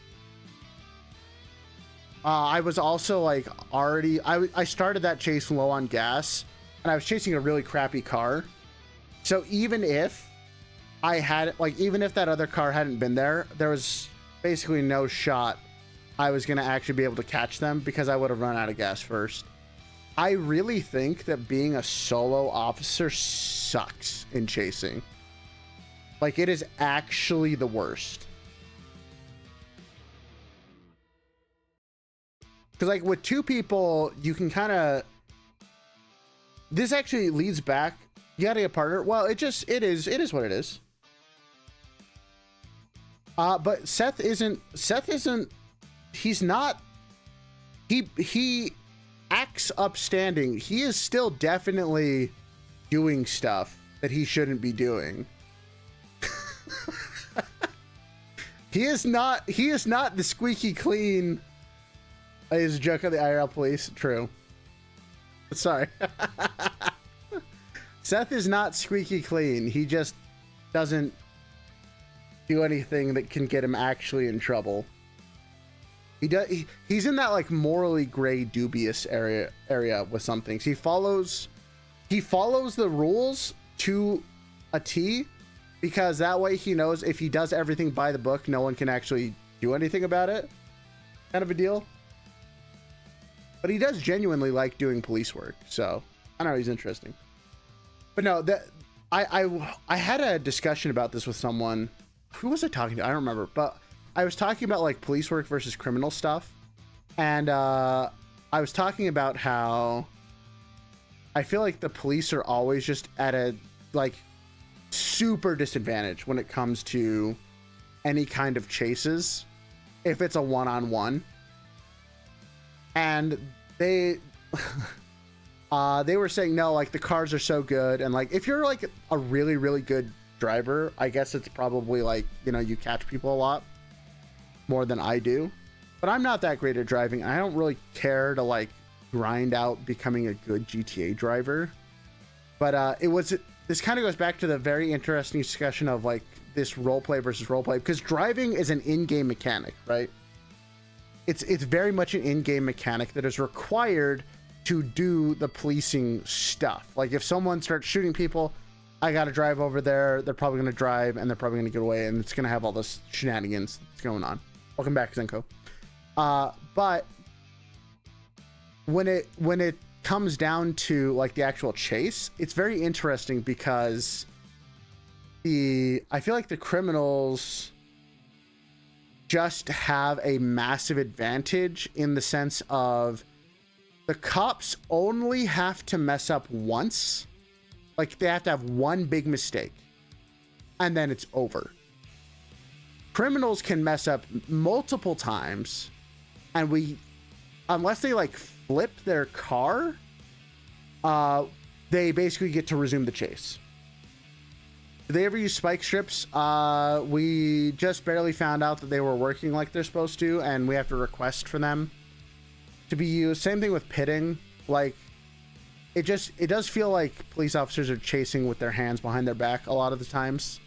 S1: I was also like already, I started that chase low on gas, and I was chasing a really crappy car. So even if I had, like, even if that other car hadn't been there, there was basically no shot I was going to actually be able to catch them because I would have run out of gas first. I really think that being a solo officer sucks in chasing. Like, it is actually the worst. Because, like, with two people, you can kind of... This actually leads back. You gotta get a partner. Well, it is what it is. But Seth isn't... He's not... He acts upstanding. He is still definitely doing stuff that he shouldn't be doing. He is not the squeaky clean. Is a joke of the IRL police. True. Sorry. Seth is not squeaky clean. He just doesn't do anything that can get him actually in trouble. He's in that like morally gray, dubious area with some things. He follows the rules to a T, because that way he knows if he does everything by the book, no one can actually do anything about it. Kind of a deal. But he does genuinely like doing police work, so I don't know, he's interesting. But no, I had a discussion about this with someone. Who was I talking to? I don't remember, but I was talking about like police work versus criminal stuff, and I was talking about how I feel like the police are always just at a like super disadvantage when it comes to any kind of chases if it's a one-on-one. And they were saying no, like the cars are so good, and like if you're like a really, really good driver, I guess it's probably like, you know, you catch people a lot more than I do. But I'm not that great at driving. I don't really care to like grind out becoming a good GTA driver. But this kind of goes back to the very interesting discussion of like this roleplay versus roleplay, because driving is an in-game mechanic, right? It's very much an in-game mechanic that is required to do the policing stuff. Like if someone starts shooting people, I got to drive over there. They're probably going to drive, and they're probably going to get away, and it's going to have all this shenanigans that's going on. Welcome back, Zenko. But when it comes down to like the actual chase, it's very interesting because I feel like the criminals just have a massive advantage in the sense of the cops only have to mess up once. Like, they have to have one big mistake, and then it's over. Criminals can mess up multiple times, and unless they like flip their car, they basically get to resume the chase. Do they ever use spike strips? We just barely found out that they were working like they're supposed to, and we have to request for them to be used. Same thing with pitting. Like, it does feel like police officers are chasing with their hands behind their back a lot of the times,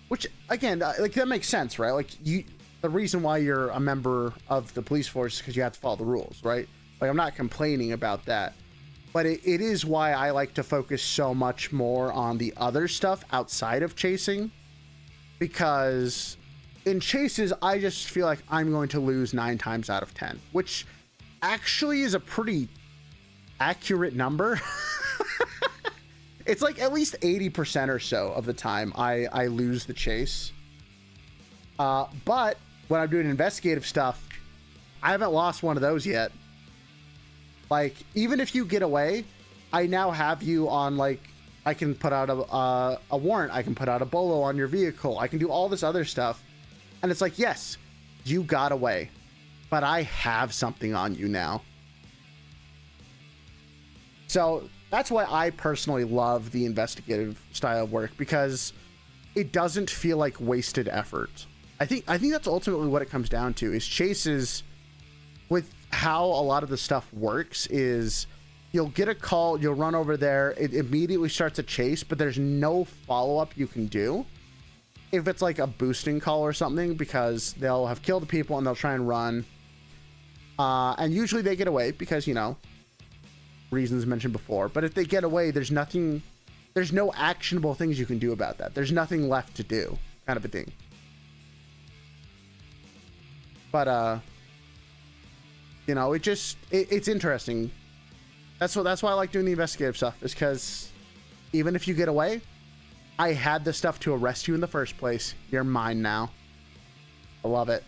S1: which again, like, that makes sense, right? Like, the reason why you're a member of the police force is because you have to follow the rules, right? Like, I'm not complaining about that. But it is why I like to focus so much more on the other stuff outside of chasing. Because in chases, I just feel like I'm going to lose 9 times out of 10. Which actually is a pretty accurate number. It's like at least 80% or so of the time I lose the chase. But when I'm doing investigative stuff, I haven't lost one of those yet. Like, even if you get away, I now have you on, like, I can put out a warrant. I can put out a bolo on your vehicle. I can do all this other stuff. And it's like, yes, you got away, but I have something on you now. So that's why I personally love the investigative style of work, because it doesn't feel like wasted effort. I think that's ultimately what it comes down to, is chases, with how a lot of the stuff works, is you'll get a call, you'll run over there, it immediately starts a chase, but there's no follow-up you can do if it's like a boosting call or something, because they'll have killed people and they'll try and run, and usually they get away because, you know, reasons mentioned before. But if they get away, there's no actionable things you can do about that. There's nothing left to do, kind of a thing. But you know, it's interesting. That's why I like doing the investigative stuff, is because even if you get away, I had the stuff to arrest you in the first place. You're mine now. I love it.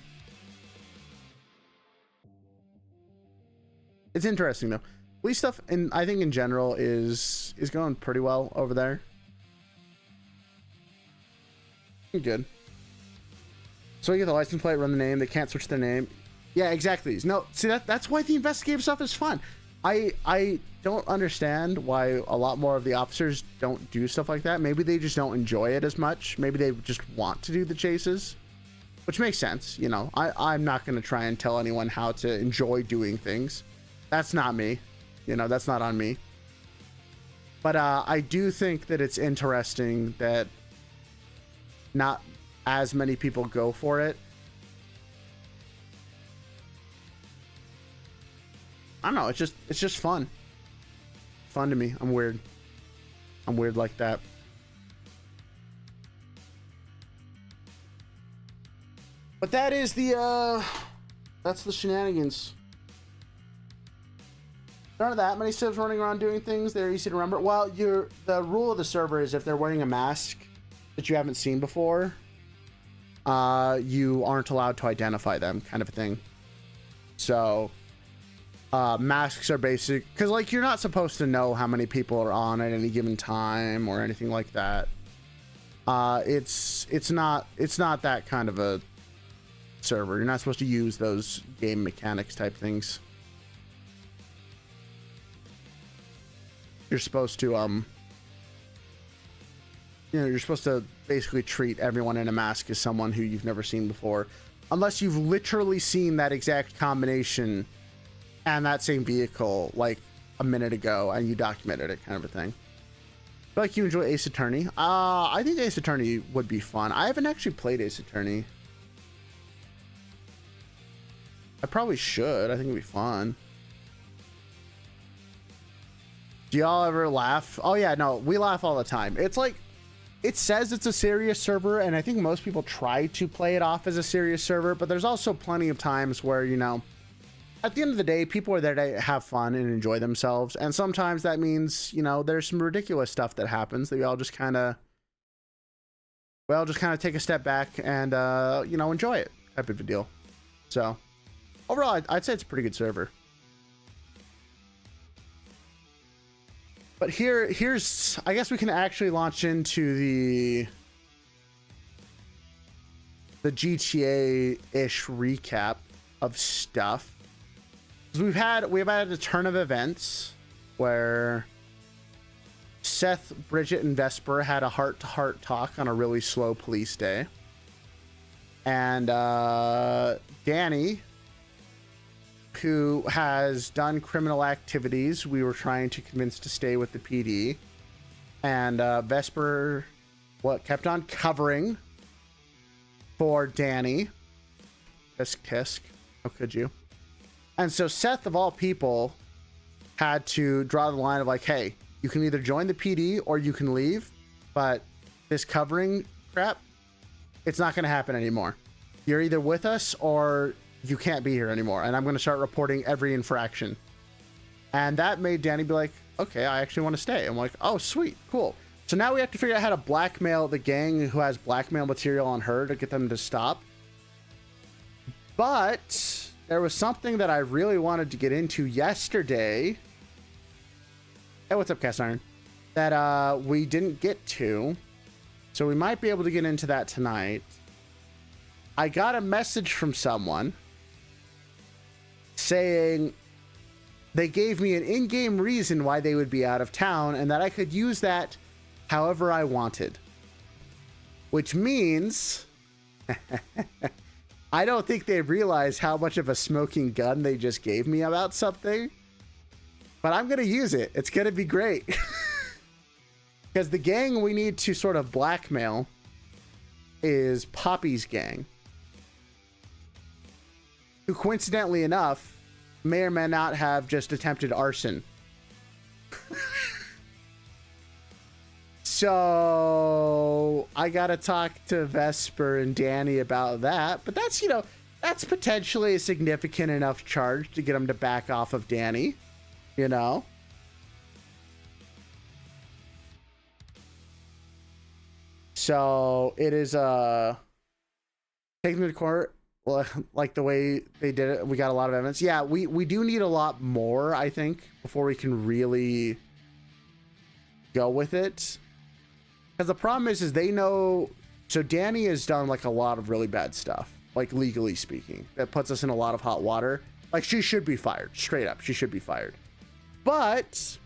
S1: It's interesting though. Police stuff, and I think in general, is going pretty well over there. Good. So you get the license plate, run the name. They can't switch their name. Yeah, exactly. No, see, that's why the investigative stuff is fun. I don't understand why a lot more of the officers don't do stuff like that. Maybe they just don't enjoy it as much. Maybe they just want to do the chases, which makes sense. You know, I'm not going to try and tell anyone how to enjoy doing things. That's not me. You know, that's not on me. But I do think that it's interesting that not as many people go for it. I don't know, it's just fun. Fun to me. I'm weird. I'm weird like that. But that is that's the shenanigans. There aren't that many civs running around doing things. They're easy to remember. Well, the rule of the server is if they're wearing a mask that you haven't seen before, you aren't allowed to identify them, kind of a thing. So masks are basic, because like you're not supposed to know how many people are on at any given time or anything like that. It's not that kind of a server. You're not supposed to use those game mechanics type things. You're supposed to you're supposed to basically treat everyone in a mask as someone who you've never seen before, unless you've literally seen that exact combination and that same vehicle like a minute ago and you documented it, kind of a thing. I feel like you enjoy Ace Attorney. I think Ace Attorney would be fun. I haven't actually played Ace Attorney. I probably should. I think it'd be fun. Do y'all ever laugh? Oh yeah, no, we laugh all the time. It's like, it says it's a serious server, and I think most people try to play it off as a serious server, but there's also plenty of times where, you know, at the end of the day, people are there to have fun and enjoy themselves, and sometimes that means, you know, there's some ridiculous stuff that happens that we all just kind of take a step back and, you know, enjoy it, type of a deal. So, overall, I'd say it's a pretty good server. Don't know that many civs running around doing things. They're easy to remember. Well, the rule of the server is if they're wearing a mask that you haven't seen before, you aren't allowed to identify them, kind of a thing. So But here's, I guess we can actually launch into the GTA-ish recap of stuff. We've had a turn of events where Seth, Bridget, and Vesper had a heart-to-heart talk on a really slow police day. And Danny, who has done criminal activities, we were trying to convince to stay with the PD. And Vesper, kept on covering for Danny. Tisk tisk. How could you? And so Seth, of all people, had to draw the line of like, hey, you can either join the PD or you can leave, but this covering crap, it's not going to happen anymore. You're either with us or you can't be here anymore. And I'm going to start reporting every infraction. And that made Danny be like, okay, I actually want to stay. I'm like, oh, sweet, cool. So now we have to figure out how to blackmail the gang who has blackmail material on her to get them to stop. But there was something that I really wanted to get into yesterday. Hey, what's up, Cast Iron? That we didn't get to. So we might be able to get into that tonight. I got a message from someone saying they gave me an in-game reason why they would be out of town and that I could use that however I wanted. Which means I don't think they realize how much of a smoking gun they just gave me about something. But I'm going to use it. It's going to be great. Because the gang we need to sort of blackmail is Poppy's gang. Who, coincidentally enough, may or may not have just attempted arson. So I gotta talk to Vesper and Danny about that. But that's, you know, that's potentially a significant enough charge to get them to back off of Danny, you know? So it is taking them to court. Well, like the way they did it, we got a lot of evidence. Yeah, we do need a lot more, I think, before we can really go with it. Because the problem is they know... So Danny has done, like, a lot of really bad stuff. Like, legally speaking. That puts us in a lot of hot water. Like, she should be fired. Straight up, she should be fired. But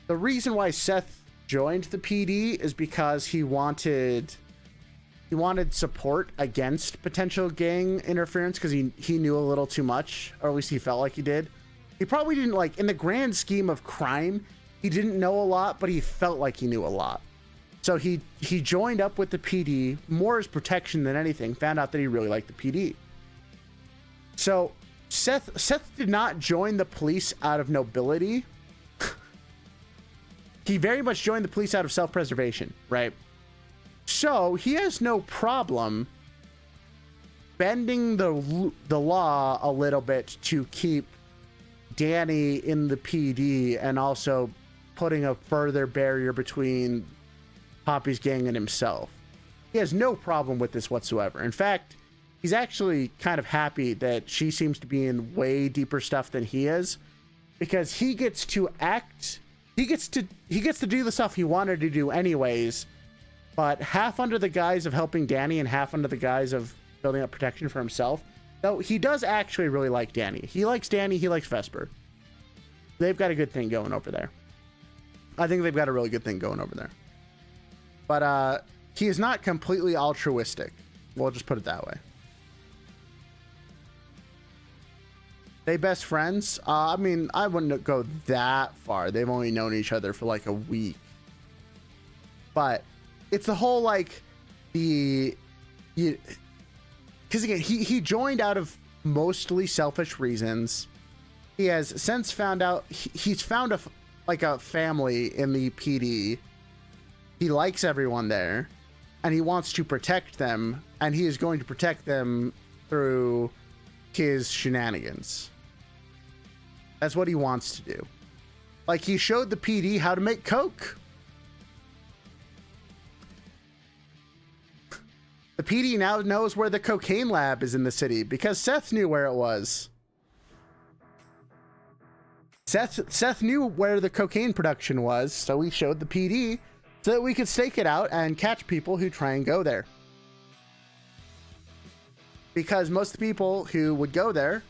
S1: the reason why Seth joined the PD is because he wanted support against potential gang interference because he knew a little too much, or at least he felt like he did. He probably didn't, like, in the grand scheme of crime, he didn't know a lot, but he felt like he knew a lot. So he joined up with the PD more as protection than anything, found out that he really liked the PD. So Seth did not join the police out of nobility. He very much joined the police out of self-preservation, right? So he has no problem bending the law a little bit to keep Danny in the PD and also putting a further barrier between Poppy's gang and himself. He has no problem with this whatsoever. In fact, he's actually kind of happy that she seems to be in way deeper stuff than he is, because he gets to act, he gets to do the stuff he wanted to do anyways, but half under the guise of helping Danny and half under the guise of building up protection for himself. Though he does actually really like Danny. He likes Danny, he likes Vesper. They've got a good thing going over there. I think they've got a really good thing going over there. But he is not completely altruistic. We'll just put it that way. They best friends? I mean, I wouldn't go that far. They've only known each other for like a week. But it's the whole, like, because again, he joined out of mostly selfish reasons. He has since found out, he's found a family in the PD. He likes everyone there, and he wants to protect them, and he is going to protect them through his shenanigans. That's what he wants to do. Like, he showed the PD how to make coke. The PD now knows where the cocaine lab is in the city because Seth knew where it was. Seth knew where the cocaine production was, so we showed the PD so that we could stake it out and catch people who try and go there. Because most of the people who would go there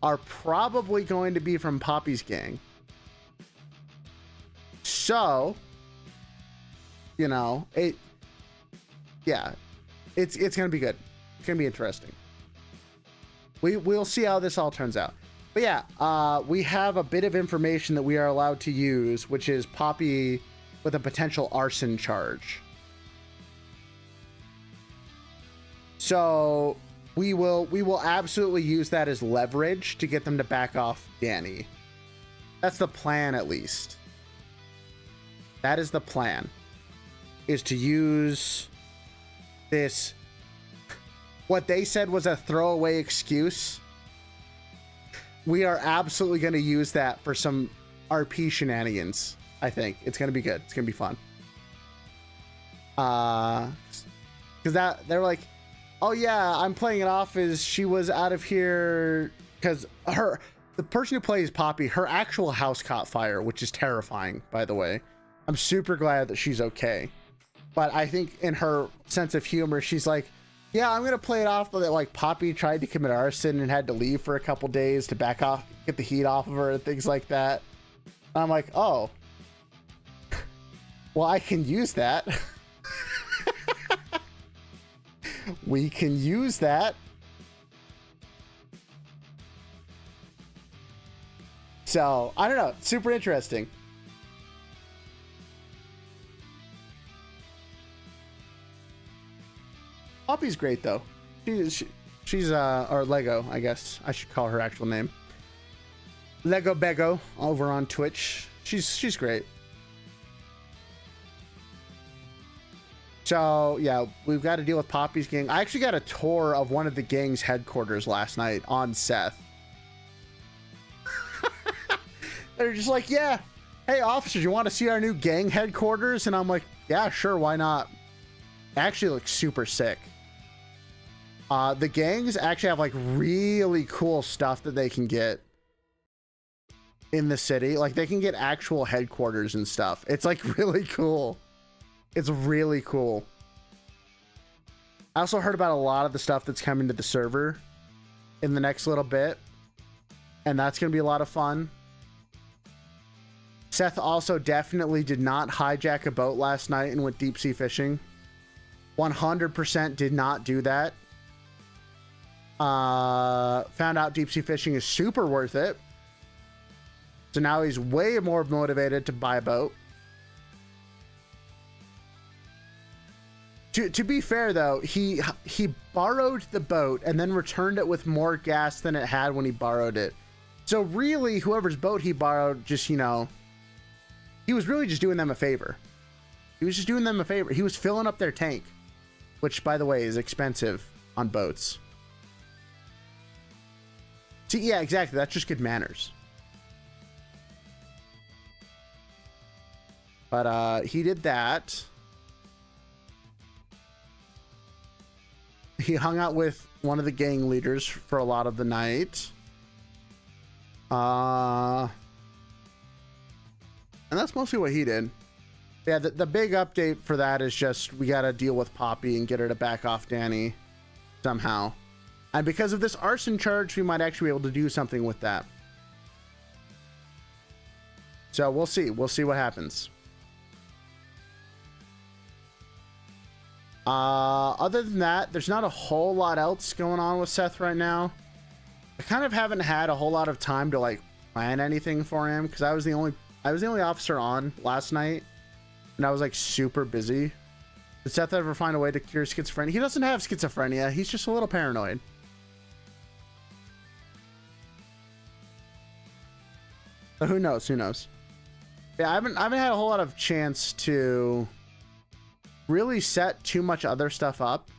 S1: are probably going to be from Poppy's gang. So, you know, it's gonna be good. It's gonna be interesting. We'll see how this all turns out. But yeah, we have a bit of information that we are allowed to use, which is Poppy with a potential arson charge. So we will absolutely use that as leverage to get them to back off Danny. That's the plan, at least. That is the plan, is to use this, what they said was a throwaway excuse. We are absolutely going to use that for some RP shenanigans. I think it's going to be good. It's going to be fun. Because they're like, oh yeah, I'm playing it off as she was out of here because the person who plays Poppy, her actual house caught fire, which is terrifying, by the way. I'm super glad that she's okay. But I think in her sense of humor, she's like, yeah, I'm going to play it off that like Poppy tried to commit arson and had to leave for a couple days to back off, get the heat off of her and things like that. And I'm like, oh, well, I can use that. We can use that. So, I don't know. Super interesting. Poppy's great, though. She's or Lego, I guess. I should call her actual name. Lego Bego over on Twitch. She's great. So, yeah, we've got to deal with Poppy's gang. I actually got a tour of one of the gang's headquarters last night on Seth. They're just like, yeah, hey, officers, you want to see our new gang headquarters? And I'm like, yeah, sure, why not? It actually looks super sick. The gangs actually have, like, really cool stuff that they can get in the city. Like, they can get actual headquarters and stuff. It's, like, really cool. It's really cool. I also heard about a lot of the stuff that's coming to the server in the next little bit, and that's going to be a lot of fun. Seth also definitely did not hijack a boat last night and went deep sea fishing. 100% did not do that. Found out deep sea fishing is super worth it. So now he's way more motivated to buy a boat. To be fair, though, he borrowed the boat and then returned it with more gas than it had when he borrowed it. So really, whoever's boat he borrowed, just, you know, he was really just doing them a favor. He was just doing them a favor. He was filling up their tank, which, by the way, is expensive on boats. See, yeah, exactly. That's just good manners. But he did that. He hung out with one of the gang leaders for a lot of the night. And that's mostly what he did. Yeah, the big update for that is just we got to deal with Poppy and get her to back off Danny somehow. And because of this arson charge, we might actually be able to do something with that. So we'll see. We'll see what happens. Other than that, there's not a whole lot else going on with Seth right now. I kind of haven't had a whole lot of time to like plan anything for him because I was the only officer on last night, and I was like super busy. Did Seth ever find a way to cure schizophrenia? He doesn't have schizophrenia. He's just a little paranoid. But who knows? Who knows? Yeah, I haven't had a whole lot of chance to really set too much other stuff up.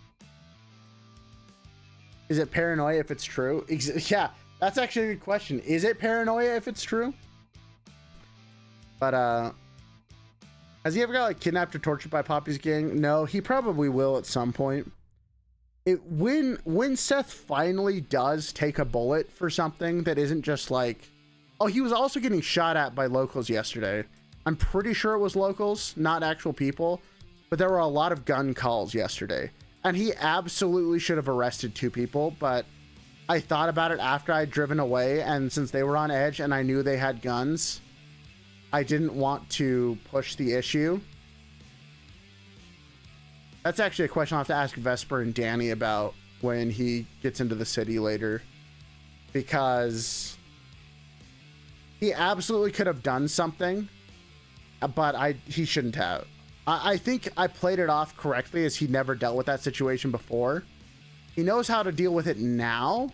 S1: Is it paranoia if it's true? Yeah, that's actually a good question. Is it paranoia if it's true? But has he ever got like kidnapped or tortured by Poppy's gang? No, he probably will at some point. When Seth finally does take a bullet for something that isn't just like Oh, he was also getting shot at by locals yesterday. I'm pretty sure it was locals, not actual people, but there were a lot of gun calls yesterday. And he absolutely should have arrested 2 people, but I thought about it after I'd driven away, and since they were on edge and I knew they had guns, I didn't want to push the issue. That's actually a question I'll have to ask Vesper and Danny about when he gets into the city later, because he absolutely could have done something, but he shouldn't have. I think I played it off correctly, as he never dealt with that situation before. He knows how to deal with it now.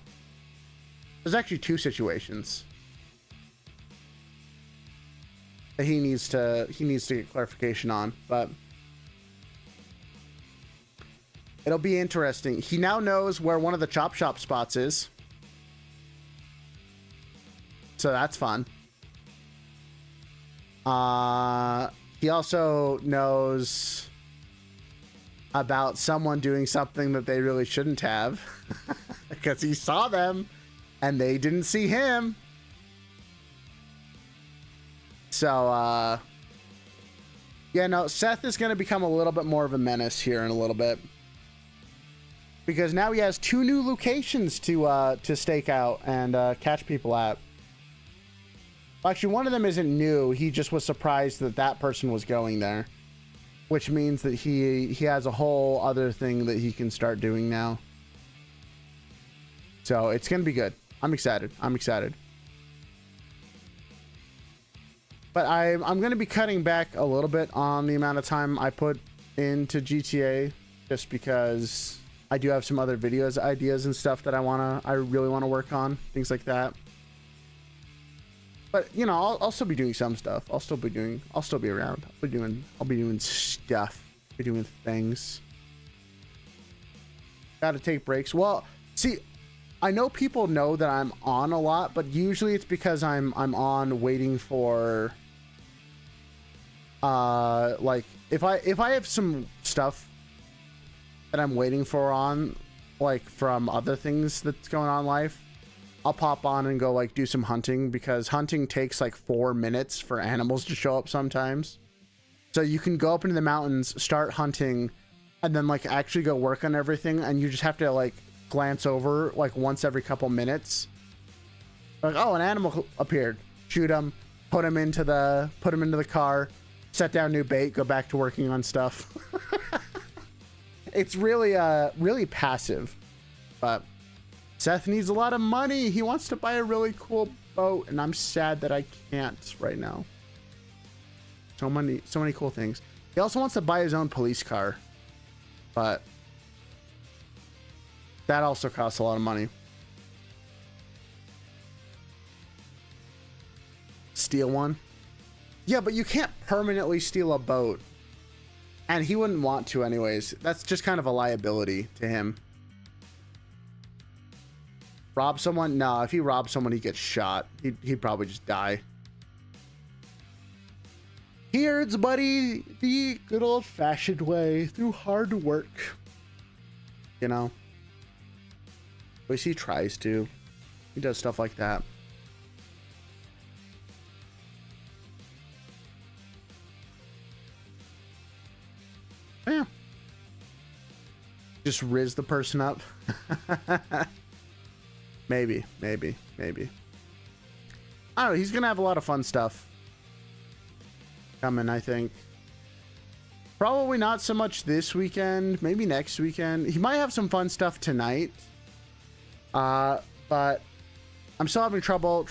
S1: There's actually 2 situations that he needs to get clarification on, but it'll be interesting. He now knows where one of the chop shop spots is, so that's fun. He also knows about someone doing something that they really shouldn't have because he saw them and they didn't see him. So, yeah, no, Seth is going to become a little bit more of a menace here in a little bit, because now he has 2 new locations to stake out and catch people at. Actually, one of them isn't new. He just was surprised that that person was going there, which means that he has a whole other thing that he can start doing now. So it's going to be good. I'm excited. I'm excited. But I'm going to be cutting back a little bit on the amount of time I put into GTA, just because I do have some other videos, ideas and stuff that I really want to work on, things like that. But you know, I'll still be doing some stuff. I'll still be around. I'll be doing stuff. Be doing things. Gotta take breaks. Well, see, I know people know that I'm on a lot, but usually it's because I'm on waiting for like if I have some stuff that I'm waiting for on, like from other things that's going on in life, I'll pop on and go like do some hunting, because hunting takes like 4 minutes for animals to show up sometimes. So you can go up into the mountains, start hunting, and then like actually go work on everything, and you just have to like glance over like once every couple minutes. Like, oh, an animal appeared. Shoot him, put him into the car, set down new bait, go back to working on stuff. It's really really passive, but Seth needs a lot of money. He wants to buy a really cool boat, and I'm sad that I can't right now. So many cool things. He also wants to buy his own police car, but that also costs a lot of money. Steal one? Yeah, but you can't permanently steal a boat, and he wouldn't want to anyways. That's just kind of a liability to him. Rob someone? No, if he robs someone, he gets shot. He'd probably just die. Here's, buddy, the good old-fashioned way, through hard work. You know? At least he tries to. He does stuff like that. Yeah. Just riz the person up. Maybe. I don't know. He's going to have a lot of fun stuff coming, I think. Probably not so much this weekend. Maybe next weekend. He might have some fun stuff tonight. But I'm still having trouble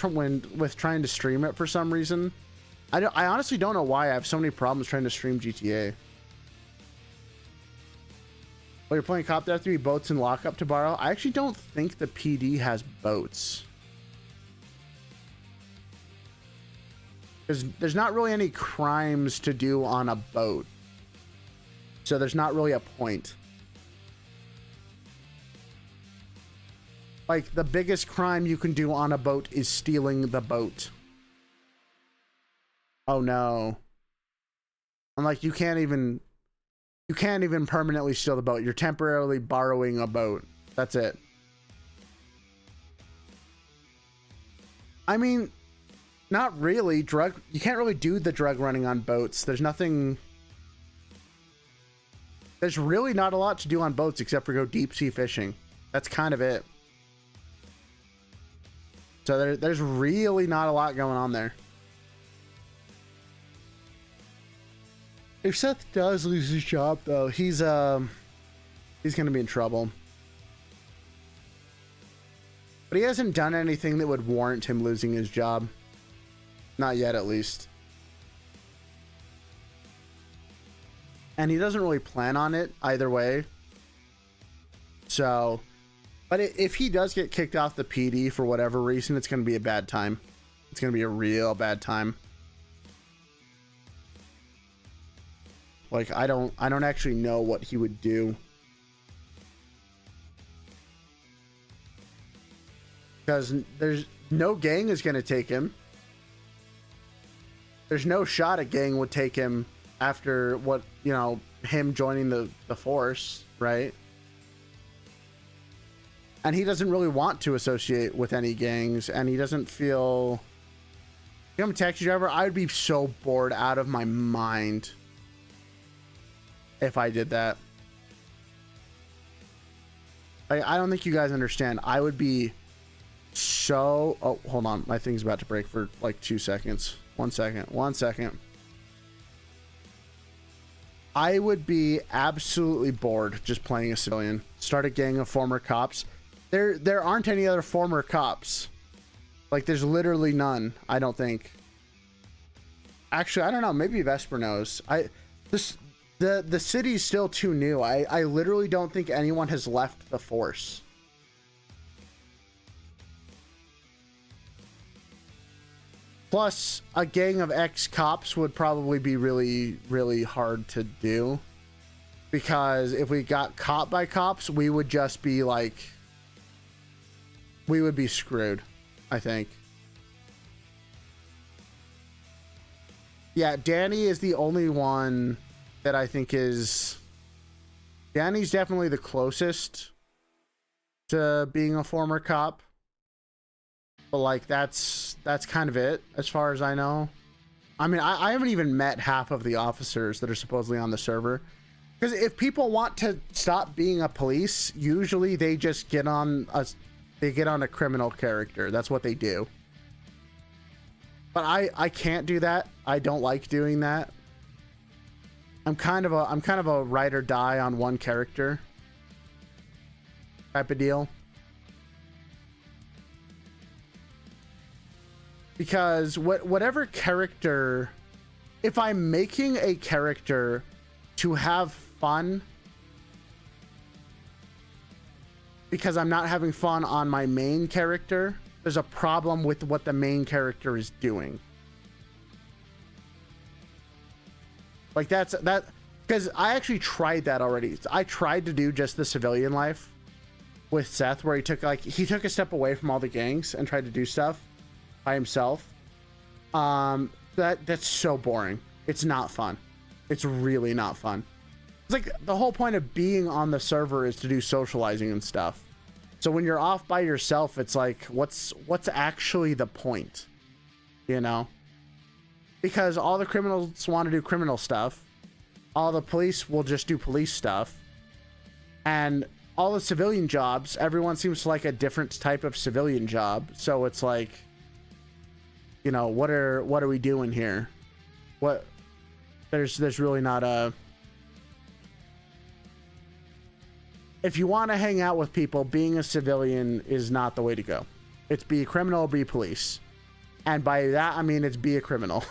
S1: with trying to stream it for some reason. I honestly don't know why I have so many problems trying to stream GTA. Well, you're playing cop, there have to be boats and lockup to borrow. I actually don't think the PD has boats. There's not really any crimes to do on a boat. So there's not really a point. Like, the biggest crime you can do on a boat is stealing the boat. Oh no. I'm like, you can't even permanently steal the boat. You're temporarily borrowing a boat. That's it. I mean, Not really. You can't really do the drug running on boats. There's nothing. There's really not a lot to do on boats except for go deep sea fishing. That's kind of it. So there's really not a lot going on there. If Seth does lose his job, though, he's gonna be in trouble. But he hasn't done anything that would warrant him losing his job. Not yet, at least. And he doesn't really plan on it either way. So, but if he does get kicked off the PD for whatever reason, it's going to be a bad time. It's going to be a real bad time. Like, I don't actually know what he would do. Because there's no gang is going to take him. There's no shot a gang would take him after what, you know, him joining the force, right? And he doesn't really want to associate with any gangs, and he doesn't feel... If I'm a taxi driver, I would be so bored out of my mind if I did that. Like, I don't think you guys understand. I would be so... Oh, hold on. My thing's about to break for like 2 seconds. 1 second. 1 second. I would be absolutely bored just playing a civilian. Start a gang of former cops. There aren't any other former cops. Like, there's literally none, I don't think. Actually, I don't know. Maybe Vesper knows. The city's still too new. I literally don't think anyone has left the force. Plus, a gang of ex-cops would probably be really, really hard to do. Because if we got caught by cops, we would just be like... We would be screwed, I think. Yeah, Danny is the only one that I think is... Danny's definitely the closest to being a former cop. But, like, that's kind of it, as far as I know. I mean, I haven't even met half of the officers that are supposedly on the server. Because if people want to stop being a police, usually they just get on a criminal character. That's what they do. But I can't do that. I don't like doing that. I'm kind of a ride or die on one character type of deal. Because whatever character, if I'm making a character to have fun, because I'm not having fun on my main character, there's a problem with what the main character is doing. Like that, because I actually tried that already. I tried to do just the civilian life with Seth, where he took a step away from all the gangs and tried to do stuff by himself. That's so boring. It's not fun. It's really not fun. It's like the whole point of being on the server is to do socializing and stuff. So when you're off by yourself, it's like, what's actually the point? You know? Because all the criminals want to do criminal stuff. All the police will just do police stuff. And all the civilian jobs, everyone seems to like a different type of civilian job. So it's like, you know, what are we doing here? What there's really not a... If you want to hang out with people, being a civilian is not the way to go. It's be a criminal, be police. And by that, I mean it's be a criminal.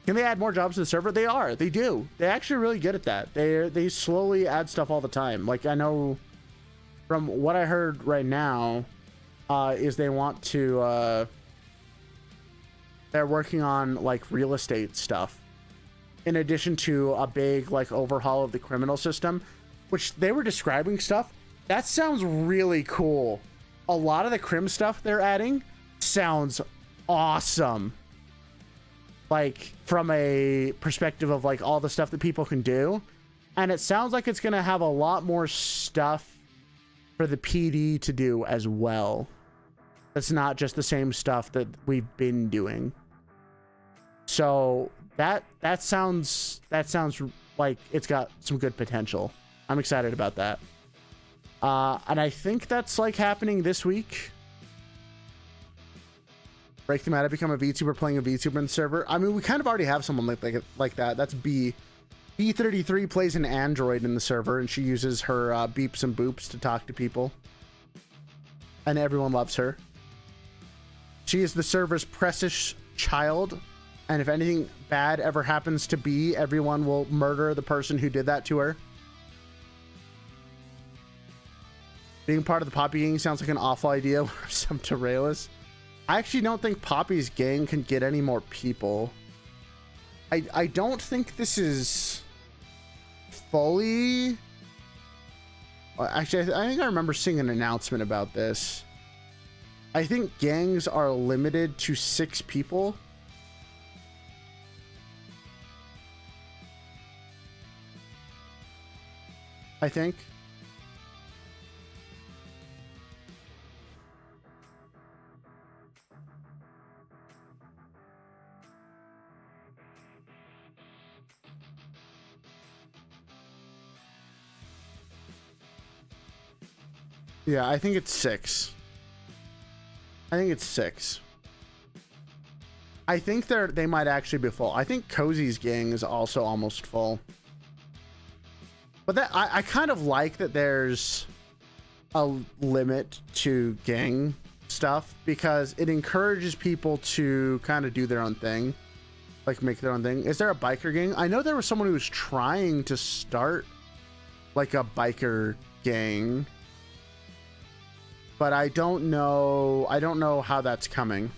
S1: Can they add more jobs to the server? They are. They do. They're actually really good at that. They slowly add stuff all the time. Like, I know from what I heard right now, is they want to... they're working on, like, real estate stuff. In addition to a big, like, overhaul of the criminal system, which they were describing stuff. That sounds really cool. A lot of the crim stuff they're adding sounds awesome. Like, from a perspective of, like, all the stuff that people can do. And it sounds like it's going to have a lot more stuff for the PD to do as well. That's not just the same stuff that we've been doing. So that sounds like it's got some good potential. I'm excited about that. And I think that's like happening this week. Break the meta, become a VTuber playing a VTuber in the server. I mean, we kind of already have someone like that. That's B. B33 plays an android in the server, and she uses her beeps and boops to talk to people. And everyone loves her. She is the server's precious child, and if anything bad ever happens to B, everyone will murder the person who did that to her. Being part of the Poppy gang sounds like an awful idea. Some Terralis. I actually don't think Poppy's gang can get any more people. I don't think this is fully... Well, actually, I think I remember seeing an announcement about this. I think gangs are limited to 6 people. I think. Yeah, I think it's 6. I think it's 6. I think they might actually be full. I think Cozy's gang is also almost full. But that I kind of like that there's a limit to gang stuff, because it encourages people to kind of do their own thing, like make their own thing. Is there a biker gang? I know there was someone who was trying to start like a biker gang, but I don't know how that's coming.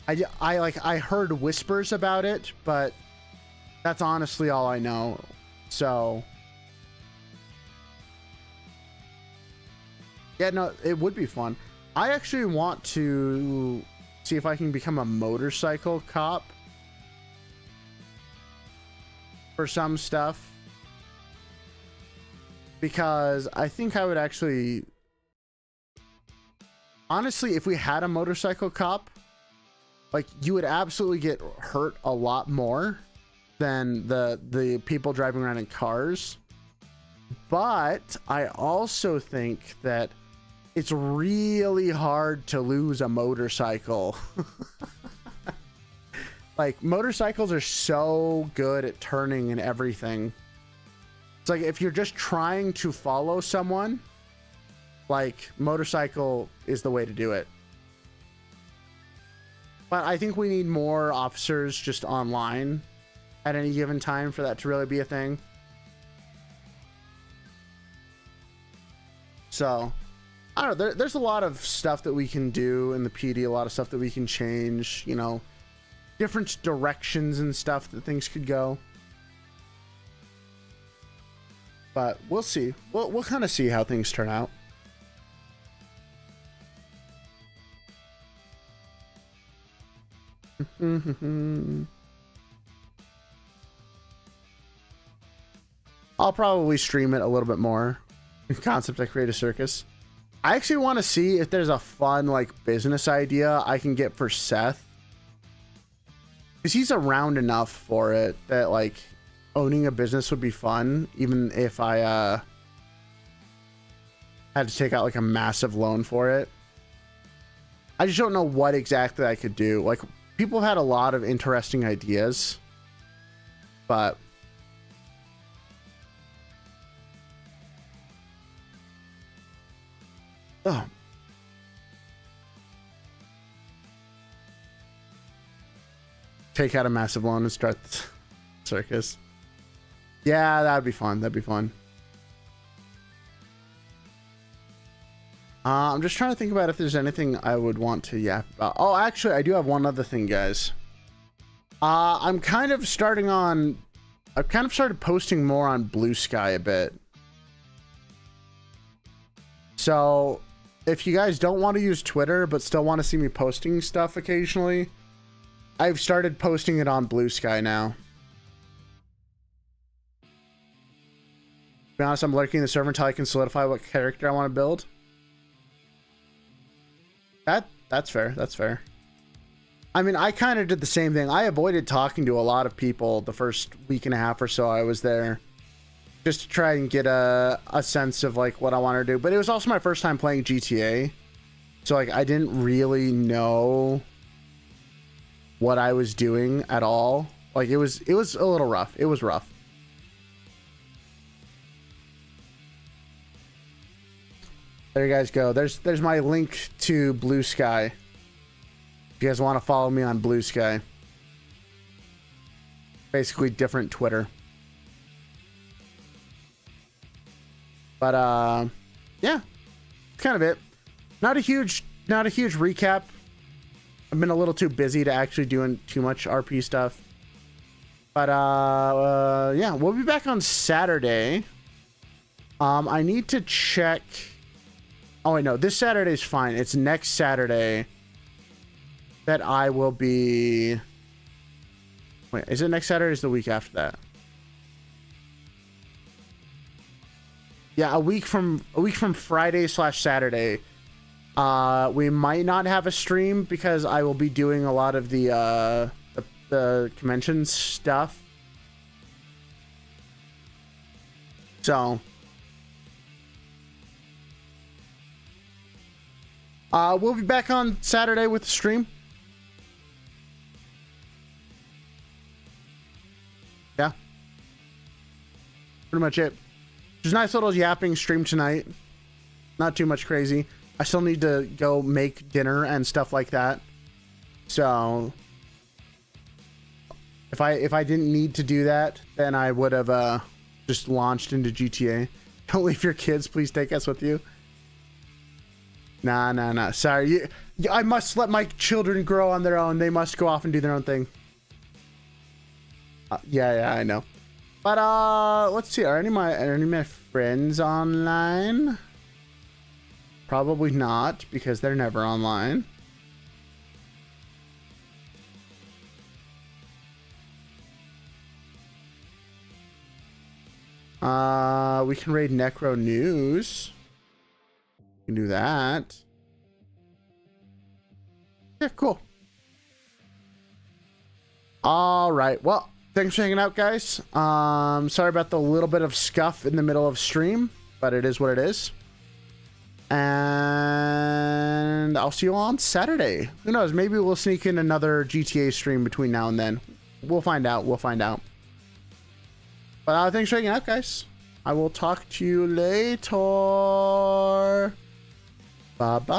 S1: I heard whispers about it, but that's honestly all I know. So yeah, no, it would be fun. I actually want to see if I can become a motorcycle cop for some stuff, because I think I would actually, honestly, if we had a motorcycle cop, like, you would absolutely get hurt a lot more than the people driving around in cars. But I also think that it's really hard to lose a motorcycle. Like, motorcycles are so good at turning and everything. It's like, if you're just trying to follow someone, like, motorcycle is the way to do it. But I think we need more officers just online at any given time for that to really be a thing. So, I don't know. There's a lot of stuff that we can do in the PD, a lot of stuff that we can change, you know, different directions and stuff that things could go. But we'll see. We'll kind of see how things turn out. I'll probably stream it a little bit more. Concept I create a circus. I actually want to see if there's a fun, like, business idea I can get for Seth, because he's around enough for it that, like, owning a business would be fun, even if I had to take out like a massive loan for it. I just don't know what exactly I could do. Like, people had a lot of interesting ideas, but oh. Take out a massive loan and start the circus. Yeah, that'd be fun. That'd be fun. I'm just trying to think about if there's anything I would want to yap about. Oh, actually, I do have one other thing, guys. I've kind of started posting more on Blue Sky a bit. So, if you guys don't want to use Twitter but still want to see me posting stuff occasionally, I've started posting it on Blue Sky now. To be honest, I'm lurking the server until I can solidify what character I want to build. That's fair. That's fair. I mean, I kind of did the same thing. I avoided talking to a lot of people the first week and a half or so I was there, just to try and get a sense of like what I wanted to do. But it was also my first time playing GTA, so like I didn't really know what I was doing at all. Like it was a little rough. It was rough. There you guys go. There's my link to Blue Sky. If you guys want to follow me on Blue Sky. Basically different Twitter. But yeah, that's kind of it. Not a huge recap. I've been a little too busy to actually doing too much RP stuff. But yeah, we'll be back on Saturday. I need to check. Oh wait, no, this Saturday is fine. It's next Saturday that I will be. Wait, is it next Saturday or is it the week after that? Yeah, a week from Friday/Saturday. We might not have a stream because I will be doing a lot of the convention stuff. So we'll be back on Saturday with the stream. Yeah. Pretty much it. There's a nice little yapping stream tonight. Not too much crazy. I still need to go make dinner and stuff like that. So if I didn't need to do that, then I would have just launched into GTA. Don't leave your kids. Please take us with you. Nah. Sorry. I must let my children grow on their own. They must go off and do their own thing. Yeah, I know. But let's see. Are any of my friends online? Probably not, because they're never online. We can raid Necro News. We can do that. Yeah, cool. All right. Well, thanks for hanging out, guys. Sorry about the little bit of scuff in the middle of stream, but it is what it is. And I'll see you all on Saturday. Who knows? Maybe we'll sneak in another GTA stream between now and then. We'll find out. But thanks for hanging out, guys. I will talk to you later. Bye-bye.